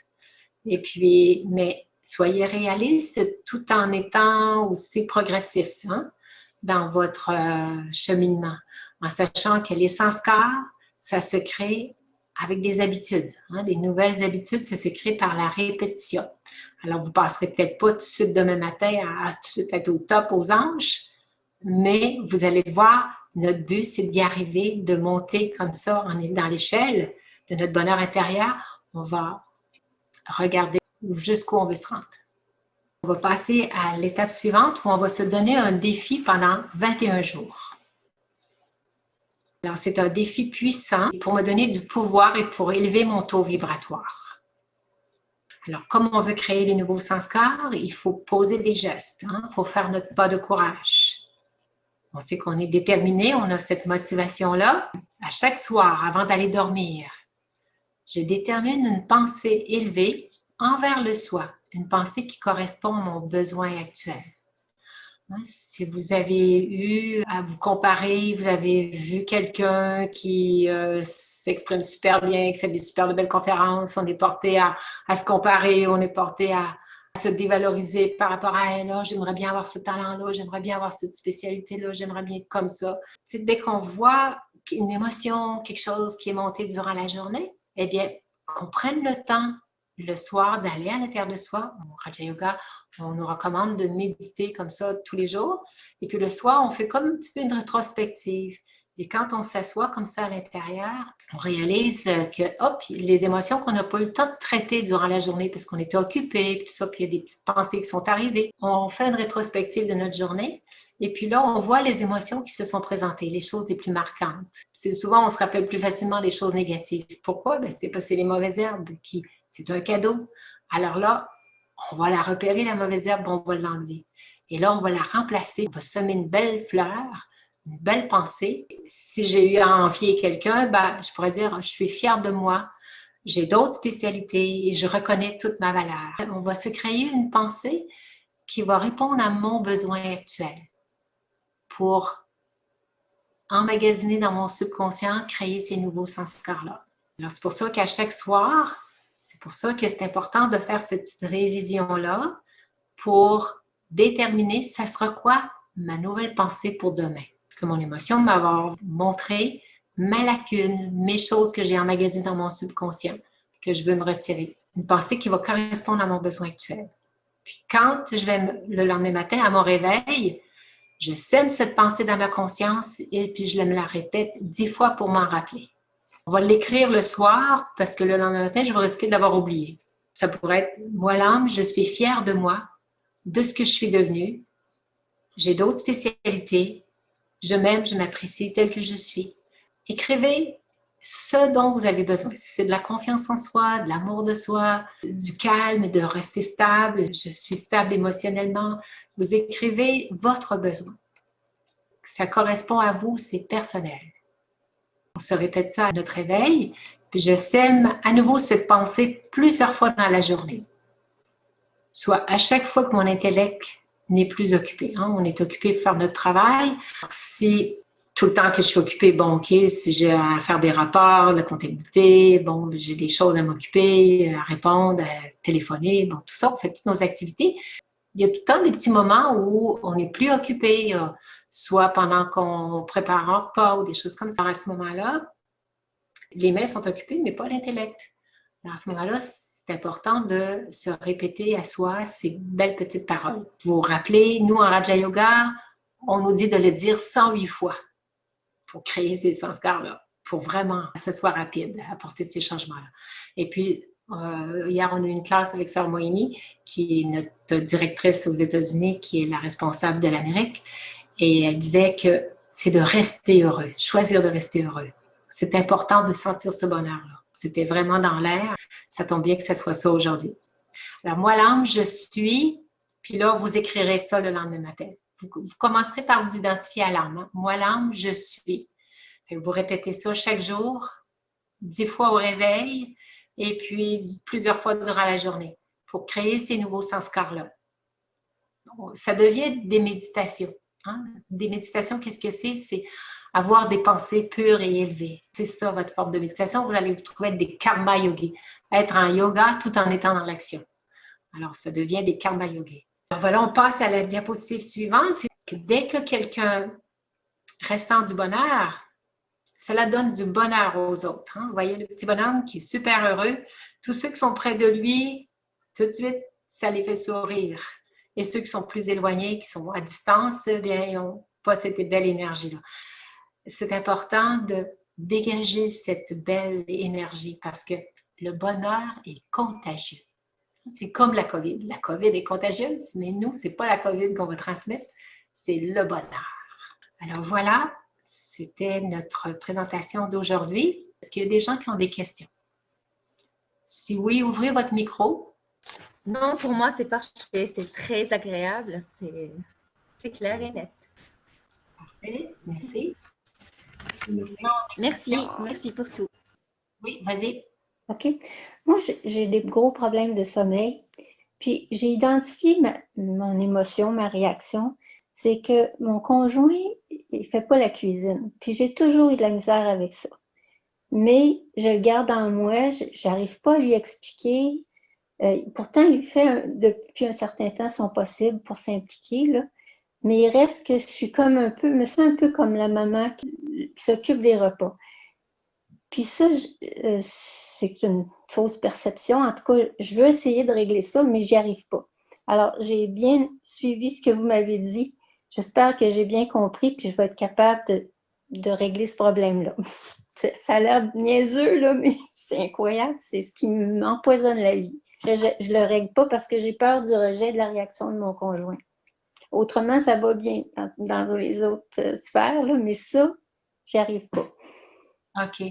Et puis, mais soyez réaliste tout en étant aussi progressif hein, dans votre cheminement, en sachant que l'essence corps, ça se crée avec des habitudes. Hein, des nouvelles habitudes, ça se crée par la répétition. Alors, vous ne passerez peut-être pas tout de suite demain matin à tout de suite être au top aux anges, mais vous allez voir, notre but, c'est d'y arriver, de monter comme ça dans l'échelle de notre bonheur intérieur. On va regarder jusqu'où on veut se rendre. On va passer à l'étape suivante où on va se donner un défi pendant 21 jours. Alors, c'est un défi puissant pour me donner du pouvoir et pour élever mon taux vibratoire. Alors, comme on veut créer des nouveaux sens-corps, il faut poser des gestes. Il faut faire notre pas de courage. On sait qu'on est déterminé, on a cette motivation-là. À chaque soir, avant d'aller dormir, je détermine une pensée élevée envers le soi, une pensée qui correspond à mon besoin actuel. Si vous avez eu à vous comparer, vous avez vu quelqu'un qui s'exprime super bien, qui fait des super belles conférences, on est porté à se comparer, on est porté à se dévaloriser par rapport à elle. J'aimerais bien avoir ce talent-là, j'aimerais bien avoir cette spécialité-là, j'aimerais bien être comme ça. C'est dès qu'on voit une émotion, quelque chose qui est monté durant la journée, eh bien, qu'on prenne le temps le soir d'aller à l'intérieur de soi. Au Raja Yoga, on nous recommande de méditer comme ça tous les jours. Et puis le soir, on fait comme un petit peu une rétrospective. Et quand on s'assoit comme ça à l'intérieur, on réalise que, hop, les émotions qu'on n'a pas eu le temps de traiter durant la journée parce qu'on était occupé, tout ça, puis il y a des petites pensées qui sont arrivées. On fait une rétrospective de notre journée. Et puis là, on voit les émotions qui se sont présentées, les choses les plus marquantes. C'est souvent, on se rappelle plus facilement des choses négatives. Pourquoi? C'est parce que c'est les mauvaises herbes c'est un cadeau. Alors là, on va la repérer, la mauvaise herbe, on va l'enlever. Et là, on va la remplacer. On va semer une belle fleur, une belle pensée. Si j'ai eu à envier quelqu'un, ben, je pourrais dire, je suis fière de moi. J'ai d'autres spécialités et je reconnais toute ma valeur. On va se créer une pensée qui va répondre à mon besoin actuel pour emmagasiner dans mon subconscient, créer ces nouveaux sanskars-là. Alors, c'est pour ça qu'à chaque soir, c'est pour ça que c'est important de faire cette petite révision-là pour déterminer ça sera quoi ma nouvelle pensée pour demain. Parce que mon émotion m'avoir montré ma lacune, mes choses que j'ai emmagasinées dans mon subconscient, que je veux me retirer. Une pensée qui va correspondre à mon besoin actuel. Puis quand je vais le lendemain matin à mon réveil, je sème cette pensée dans ma conscience et puis je me la répète 10 fois pour m'en rappeler. On va l'écrire le soir parce que le lendemain matin, je vais risquer de l'avoir oublié. Ça pourrait être « Moi, l'âme, je suis fière de moi, de ce que je suis devenue. J'ai d'autres spécialités. Je m'aime, je m'apprécie telle que je suis. » Écrivez ce dont vous avez besoin. Si c'est de la confiance en soi, de l'amour de soi, du calme, de rester stable, je suis stable émotionnellement, vous écrivez votre besoin. Ça correspond à vous, c'est personnel. On se répète ça à notre réveil, puis je sème à nouveau cette pensée plusieurs fois dans la journée. Soit à chaque fois que mon intellect n'est plus occupé. Hein? On est occupé de faire notre travail. Si tout le temps que je suis occupée, bon, OK, si j'ai à faire des rapports, de la comptabilité, bon, j'ai des choses à m'occuper, à répondre, à téléphoner, bon, tout ça, on fait toutes nos activités. Il y a tout le temps des petits moments où on n'est plus occupé, soit pendant qu'on prépare un repas ou des choses comme ça. À ce moment-là, les mains sont occupées, mais pas l'intellect. À ce moment-là, c'est important de se répéter à soi ces belles petites paroles. Vous vous rappelez, nous, en Raja Yoga, on nous dit de le dire 108 fois pour créer ces sanskars-là, pour vraiment que ce soit rapide, apporter ces changements-là. Et puis, hier, on a eu une classe avec Sœur Moïni, qui est notre directrice aux États-Unis, qui est la responsable de l'Amérique, et elle disait que c'est de rester heureux, choisir de rester heureux. C'est important de sentir ce bonheur-là. C'était vraiment dans l'air. Ça tombe bien que ce soit ça aujourd'hui. Alors, moi, l'âme, je suis, puis là, vous écrirez ça le lendemain matin. Vous commencerez par vous identifier à l'âme. Hein? Moi, l'âme, je suis. Vous répétez ça chaque jour, 10 fois au réveil, et puis plusieurs fois durant la journée, pour créer ces nouveaux sanskars-là. Ça devient des méditations. Hein? Des méditations, qu'est-ce que c'est? C'est avoir des pensées pures et élevées. C'est ça, votre forme de méditation. Vous allez vous trouver être des karma yogis. Être en yoga tout en étant dans l'action. Alors, ça devient des karma yogis. Alors voilà, on passe à la diapositive suivante. Que dès que quelqu'un ressent du bonheur, cela donne du bonheur aux autres. Hein? Vous voyez le petit bonhomme qui est super heureux. Tous ceux qui sont près de lui, tout de suite, ça les fait sourire. Et ceux qui sont plus éloignés, qui sont à distance, eh bien, ils n'ont pas cette belle énergie-là. C'est important de dégager cette belle énergie parce que le bonheur est contagieux. C'est comme la COVID. La COVID est contagieuse, mais nous, ce n'est pas la COVID qu'on va transmettre, c'est le bonheur. Alors voilà, c'était notre présentation d'aujourd'hui. Est-ce qu'il y a des gens qui ont des questions? Si oui, ouvrez votre micro. Non, pour moi, c'est parfait. C'est très agréable. C'est clair et net. Parfait, merci. Merci pour tout. Oui, vas-y. OK. Moi, j'ai des gros problèmes de sommeil. Puis, j'ai identifié mon émotion, ma réaction. C'est que mon conjoint, il fait pas la cuisine. Puis, j'ai toujours eu de la misère avec ça. Mais je le garde en moi. J'arrive pas à lui expliquer. Pourtant, il fait depuis un certain temps son possible pour s'impliquer, là. Mais il reste que je suis comme me sens un peu comme la maman qui s'occupe des repas. Puis ça, c'est une fausse perception. En tout cas, je veux essayer de régler ça, mais j'y arrive pas. Alors, j'ai bien suivi ce que vous m'avez dit. J'espère que j'ai bien compris, puis je vais être capable de régler ce problème-là. Ça a l'air niaiseux, là, mais c'est incroyable. C'est ce qui m'empoisonne la vie. Je le règle pas parce que j'ai peur du rejet de la réaction de mon conjoint. Autrement, ça va bien dans les autres sphères, là, mais ça, j'y arrive pas. OK.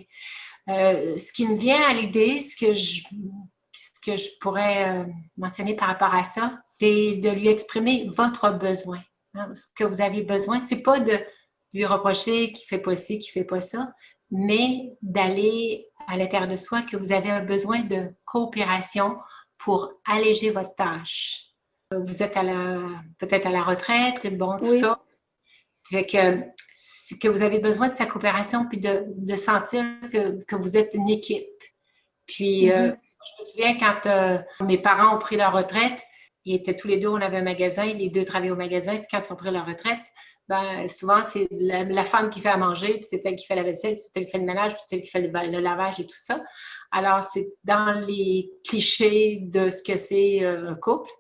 Ce qui me vient à l'idée, ce qui que je pourrais mentionner par rapport à ça, c'est de lui exprimer votre besoin. Hein. Ce que vous avez besoin, c'est pas de lui reprocher qu'il fait pas ci, qu'il fait pas ça, mais d'aller à l'intérieur de soi que vous avez un besoin de coopération pour alléger votre tâche. Vous êtes peut-être à la retraite, bon, tout ça. Fait que vous avez besoin de sa coopération puis de sentir que vous êtes une équipe. Puis, je me souviens quand mes parents ont pris leur retraite, ils étaient tous les deux, on avait un magasin, les deux travaillaient au magasin, puis quand ils ont pris leur retraite, ben, souvent, c'est la femme qui fait à manger, puis c'est elle qui fait la vaisselle, puis c'est elle qui fait le ménage, puis c'est elle qui fait le lavage et tout ça. Alors, c'est dans les clichés de ce que c'est un couple.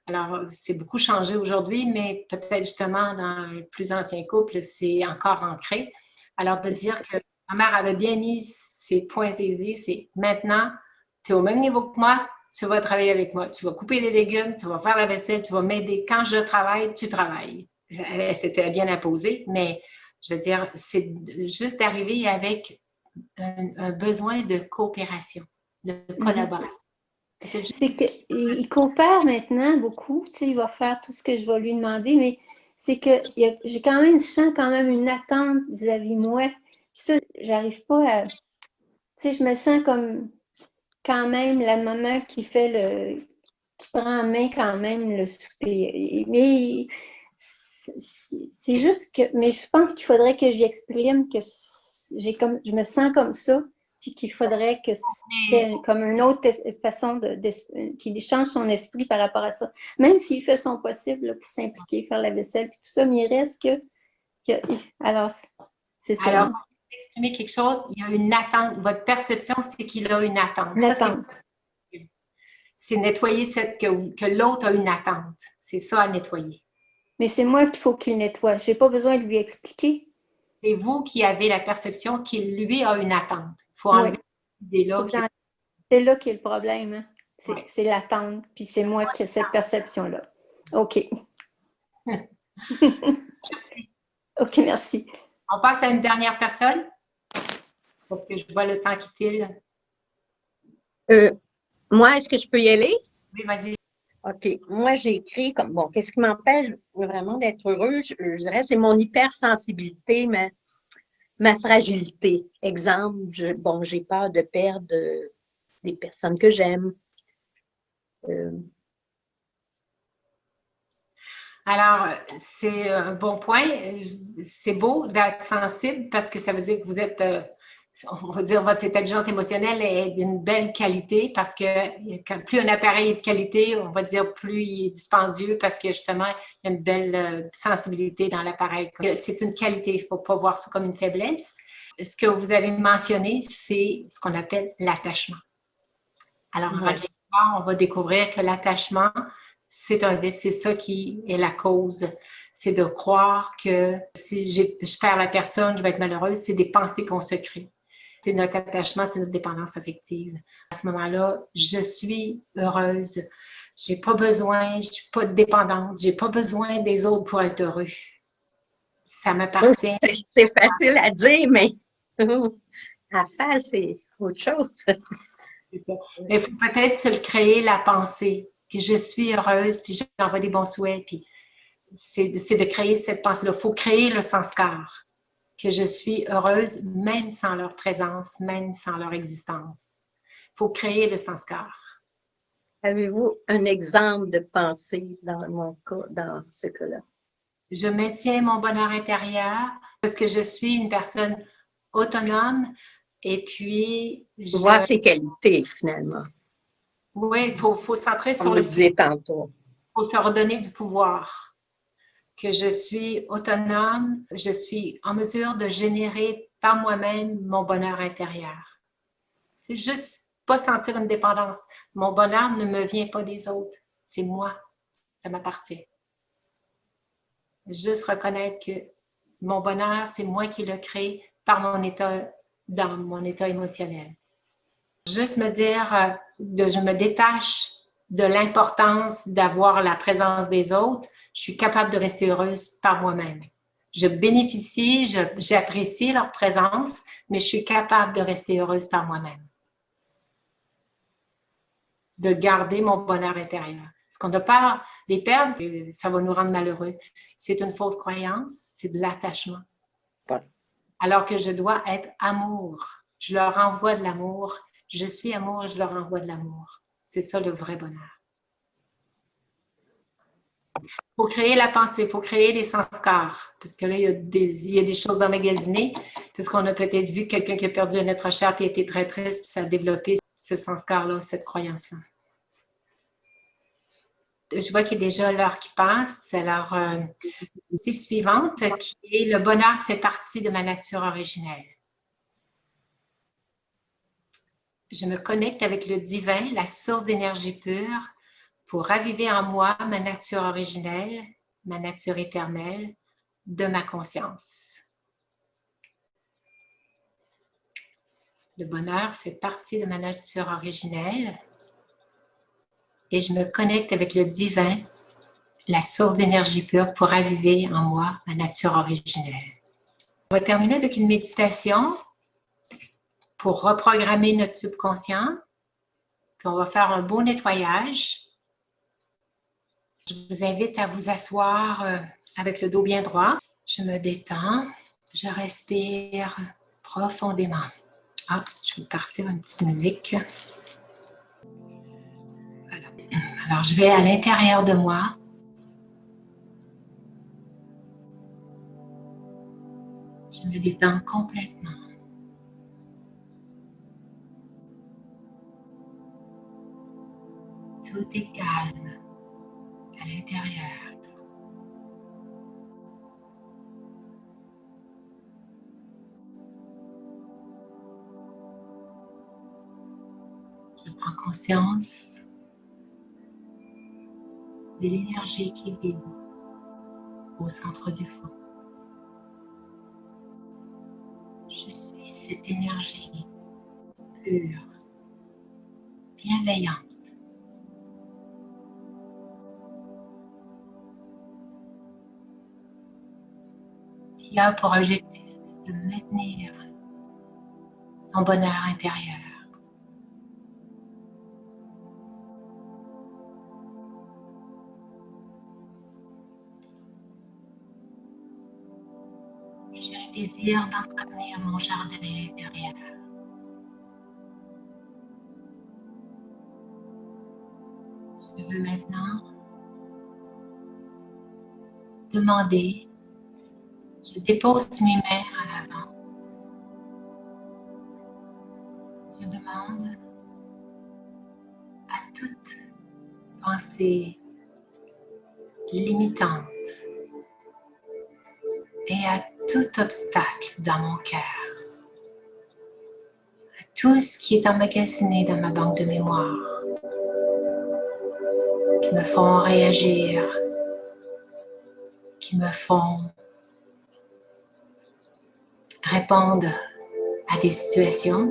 Alors, c'est beaucoup changé aujourd'hui, mais peut-être justement dans les plus anciens couples, c'est encore ancré. Alors, de dire que ma mère avait bien mis ses points saisis, c'est maintenant, tu es au même niveau que moi, tu vas travailler avec moi. Tu vas couper les légumes, tu vas faire la vaisselle, tu vas m'aider. Quand je travaille, tu travailles. C'était bien imposé, mais je veux dire, c'est juste d'arriver avec un besoin de coopération, de collaboration. C'est qu'il coopère maintenant beaucoup, tu sais, il va faire tout ce que je vais lui demander, mais c'est que je sens quand même une attente vis-à-vis de moi. Puis ça, j'arrive pas à, tu sais, je me sens comme quand même la maman qui prend en main quand même le souper. Mais c'est juste que, mais je pense qu'il faudrait que j'y exprime que je me sens comme ça, puis qu'il faudrait que c'est comme une autre façon qu'il change son esprit par rapport à ça. Même s'il fait son possible là, pour s'impliquer, faire la vaisselle, puis tout ça, mais il reste alors, c'est ça. Alors, pour exprimer quelque chose, il y a une attente. Votre perception, c'est qu'il a une attente. Une attente. C'est nettoyer que l'autre a une attente. C'est ça à nettoyer. Mais c'est moi qu'il faut qu'il nettoie. Je n'ai pas besoin de lui expliquer. C'est vous qui avez la perception qu'il, lui, a une attente. Il faut enlever cette idée-là. C'est là qu'est le problème. Hein? C'est l'attente, puis c'est moi qui ai cette perception-là. OK. Merci. OK, merci. On passe à une dernière personne, parce que je vois le temps qui file. Moi, est-ce que je peux y aller? Oui, vas-y. OK. Moi, j'ai écrit comme, bon, qu'est-ce qui m'empêche vraiment d'être heureuse? Je dirais, c'est mon hypersensibilité, ma fragilité. Exemple, j'ai peur de perdre des personnes que j'aime. Alors, c'est un bon point. C'est beau d'être sensible parce que ça veut dire que vous êtes, on va dire, votre intelligence émotionnelle est d'une belle qualité parce que plus un appareil est de qualité, on va dire plus il est dispendieux parce que justement, il y a une belle sensibilité dans l'appareil. C'est une qualité, il ne faut pas voir ça comme une faiblesse. Ce que vous avez mentionné, c'est ce qu'on appelle l'attachement. Alors, on va découvrir que l'attachement, c'est ça qui est la cause. C'est de croire que si je perds la personne, je vais être malheureuse. C'est des pensées qu'on se crée. C'est notre attachement, c'est notre dépendance affective. À ce moment-là, je suis heureuse. J'ai pas besoin, je suis pas dépendante. J'ai pas besoin des autres pour être heureux. Ça m'appartient. C'est facile à dire, mais à faire, c'est autre chose. C'est ça. Mais il faut peut-être se le créer, la pensée. Puis je suis heureuse, puis j'envoie des bons souhaits. Puis c'est de créer cette pensée-là. Il faut créer le sanskar. Que je suis heureuse même sans leur présence, même sans leur existence. Il faut créer le sanskar. Avez-vous un exemple de pensée dans mon cas, dans ce cas-là? Je maintiens mon bonheur intérieur parce que je suis une personne autonome et puis... Voir ses qualités, finalement. Oui, il faut centrer sur le... Comme vous disiez tantôt. Il faut se redonner du pouvoir. Que je suis autonome, je suis en mesure de générer par moi-même mon bonheur intérieur. C'est juste pas sentir une dépendance. Mon bonheur ne me vient pas des autres. C'est moi. Ça m'appartient. Juste reconnaître que mon bonheur, c'est moi qui le crée par mon état d'âme, mon état émotionnel. Juste me dire, je me détache de l'importance d'avoir la présence des autres. Je suis capable de rester heureuse par moi-même. Je bénéficie, j'apprécie leur présence, mais je suis capable de rester heureuse par moi-même. de garder mon bonheur intérieur. Parce qu'on a peur des perdre, ça va nous rendre malheureux. C'est une fausse croyance, c'est de l'attachement. Ouais. Alors que je dois être amour. Je leur envoie de l'amour. Je suis amour, je leur envoie de l'amour. C'est ça le vrai bonheur. Il faut créer la pensée, il faut créer les sanskars. Parce que là, il y a des choses emmagasinées. Parce qu'on a peut-être vu quelqu'un qui a perdu un être cher et a été très triste, puis ça a développé ce sanskar-là, cette croyance-là. Je vois qu'il y a déjà l'heure qui passe. Alors, diapositive suivante, qui est le bonheur fait partie de ma nature originelle. Je me connecte avec le divin, la source d'énergie pure, pour raviver en moi ma nature originelle, ma nature éternelle, de ma conscience. Le bonheur fait partie de ma nature originelle et je me connecte avec le divin, la source d'énergie pure, pour raviver en moi ma nature originelle. On va terminer avec une méditation pour reprogrammer notre subconscient. Puis on va faire un beau nettoyage. Je vous invite à vous asseoir avec le dos bien droit. Je me détends. Je respire profondément. Ah, je vais partir une petite musique. Voilà. Alors, je vais à l'intérieur de moi. Je me détends complètement. Tout est calme à l'intérieur. Je prends conscience de l'énergie qui vibre au centre du fond. Je suis cette énergie pure, bienveillante. Qui a pour objectif de maintenir son bonheur intérieur. Et j'ai le désir d'entretenir mon jardin intérieur. Je veux maintenant demander, je dépose mes mains en avant. Je demande à toute pensée limitante et à tout obstacle dans mon cœur, à tout ce qui est emmagasiné dans ma banque de mémoire, qui me font réagir, qui me font répondre à des situations.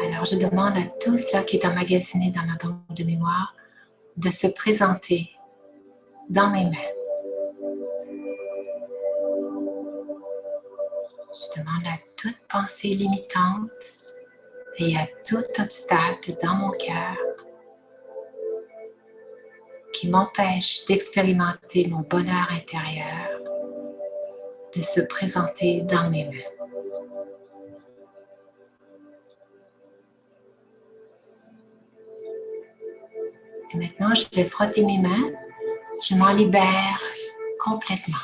Alors, je demande à tout cela qui est emmagasiné dans ma banque de mémoire de se présenter dans mes mains. Je demande à toute pensée limitante et à tout obstacle dans mon cœur qui m'empêche d'expérimenter mon bonheur intérieur de se présenter dans mes mains. Et maintenant, je vais frotter mes mains. Je m'en libère complètement.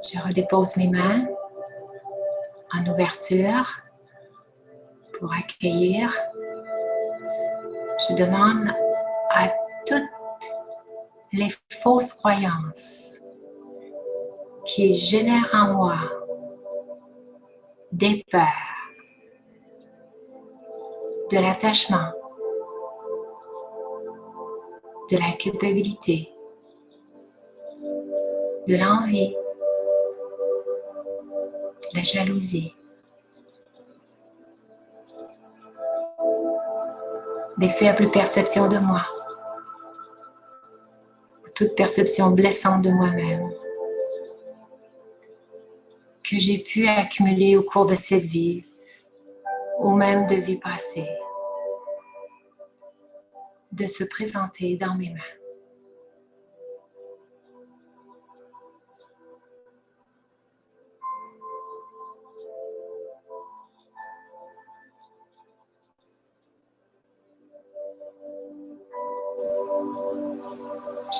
Je redépose mes mains en ouverture pour accueillir. Je demande à toutes les fausses croyances qui génèrent en moi des peurs, de l'attachement, de la culpabilité, de l'envie, de la jalousie, des faibles perceptions de moi. toute perception blessante de moi-même que j'ai pu accumuler au cours de cette vie ou même de vie passée, de se présenter dans mes mains.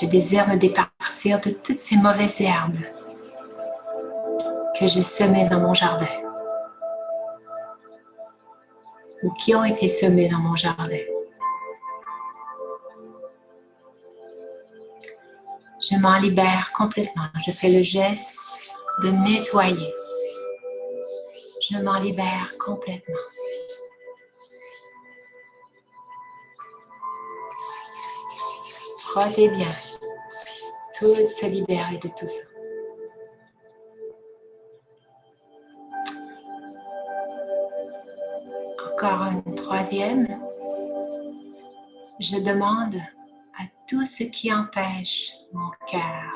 Je désire me départir de toutes ces mauvaises herbes que j'ai semées dans mon jardin ou qui ont été semées dans mon jardin. Je m'en libère complètement. Je fais le geste de nettoyer. Je m'en libère complètement. Frottez bien. Tout se libérer de tout ça. Encore une troisième. Je demande à tout ce qui empêche mon cœur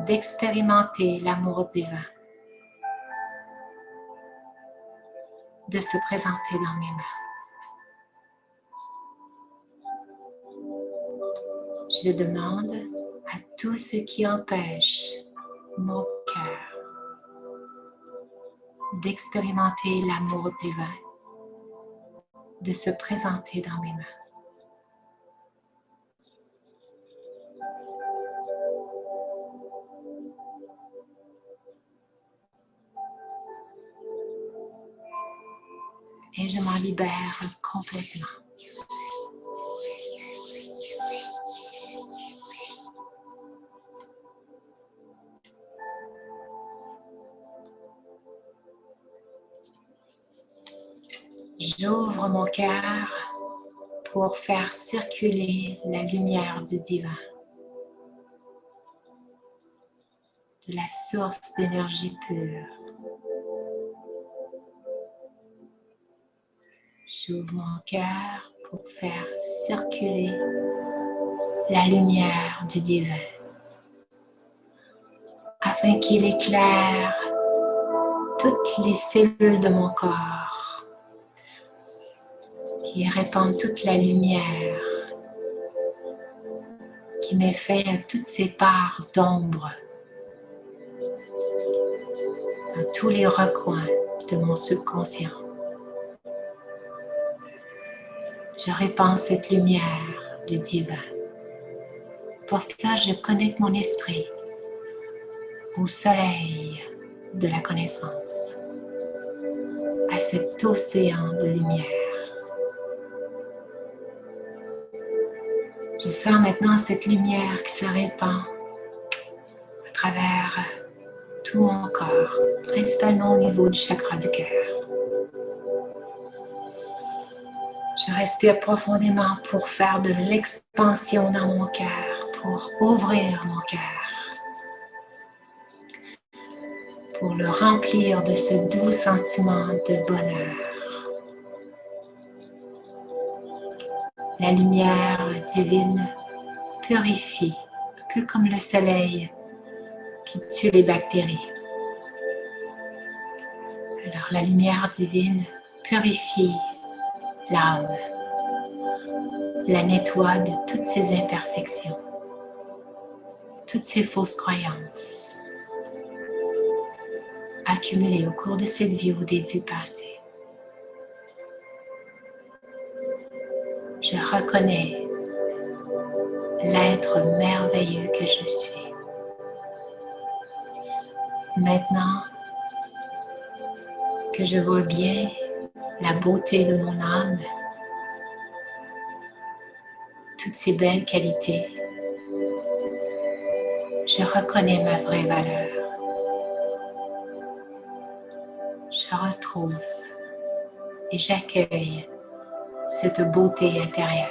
d'expérimenter l'amour divin, de se présenter dans mes mains. Je demande à tout ce qui empêche mon cœur d'expérimenter l'amour divin, de se présenter dans mes mains. Et je m'en libère complètement. J'ouvre mon cœur pour faire circuler la lumière du divin, de la source d'énergie pure. J'ouvre mon cœur pour faire circuler la lumière du divin, afin qu'il éclaire toutes les cellules de mon corps, qui répande toute la lumière, qui met fin à toutes ces parts d'ombre dans tous les recoins de mon subconscient. Je répands cette lumière du divin. Pour cela, je connecte mon esprit au soleil de la connaissance, à cet océan de lumière. Je sens maintenant cette lumière qui se répand à travers tout mon corps, principalement au niveau du chakra du cœur. Je respire profondément pour faire de l'expansion dans mon cœur, pour ouvrir mon cœur, pour le remplir de ce doux sentiment de bonheur. La lumière divine purifie, un peu comme le soleil qui tue les bactéries. Alors la lumière divine purifie l'âme, la nettoie de toutes ses imperfections, toutes ces fausses croyances accumulées au cours de cette vie ou des vies passées. Je reconnais l'être merveilleux que je suis. Maintenant que je vois bien la beauté de mon âme, toutes ces belles qualités, je reconnais ma vraie valeur. Je retrouve et j'accueille cette beauté intérieure.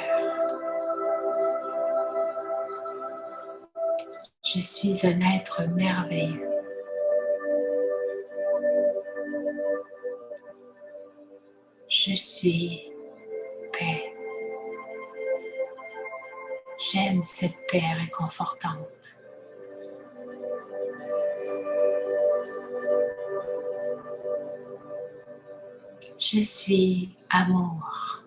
Je suis un être merveilleux. Je suis paix. J'aime cette paix réconfortante. Je suis amour,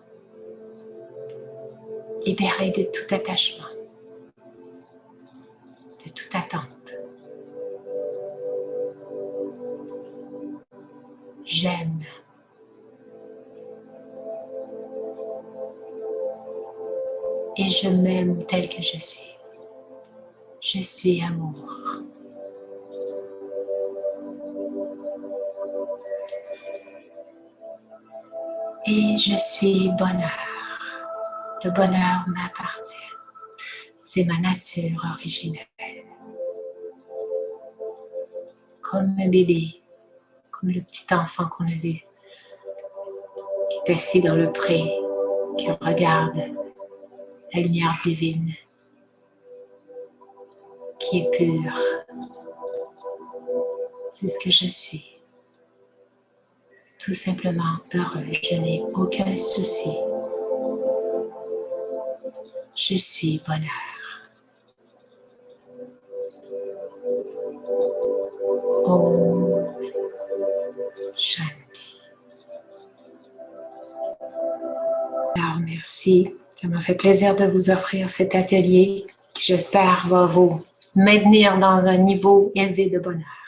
libéré de tout attachement, de toute attente. J'aime. Et je m'aime tel que je suis. Je suis amour. Et je suis bonheur. Le bonheur m'appartient. C'est ma nature originelle. Comme un bébé, comme le petit enfant qu'on a vu, qui est assis dans le pré, qui regarde la lumière divine, qui est pure. C'est ce que je suis. Tout simplement heureux. Je n'ai aucun souci. Je suis bonheur. Om Shanti. Alors, merci. Ça m'a fait plaisir de vous offrir cet atelier qui, j'espère, va vous maintenir dans un niveau élevé de bonheur.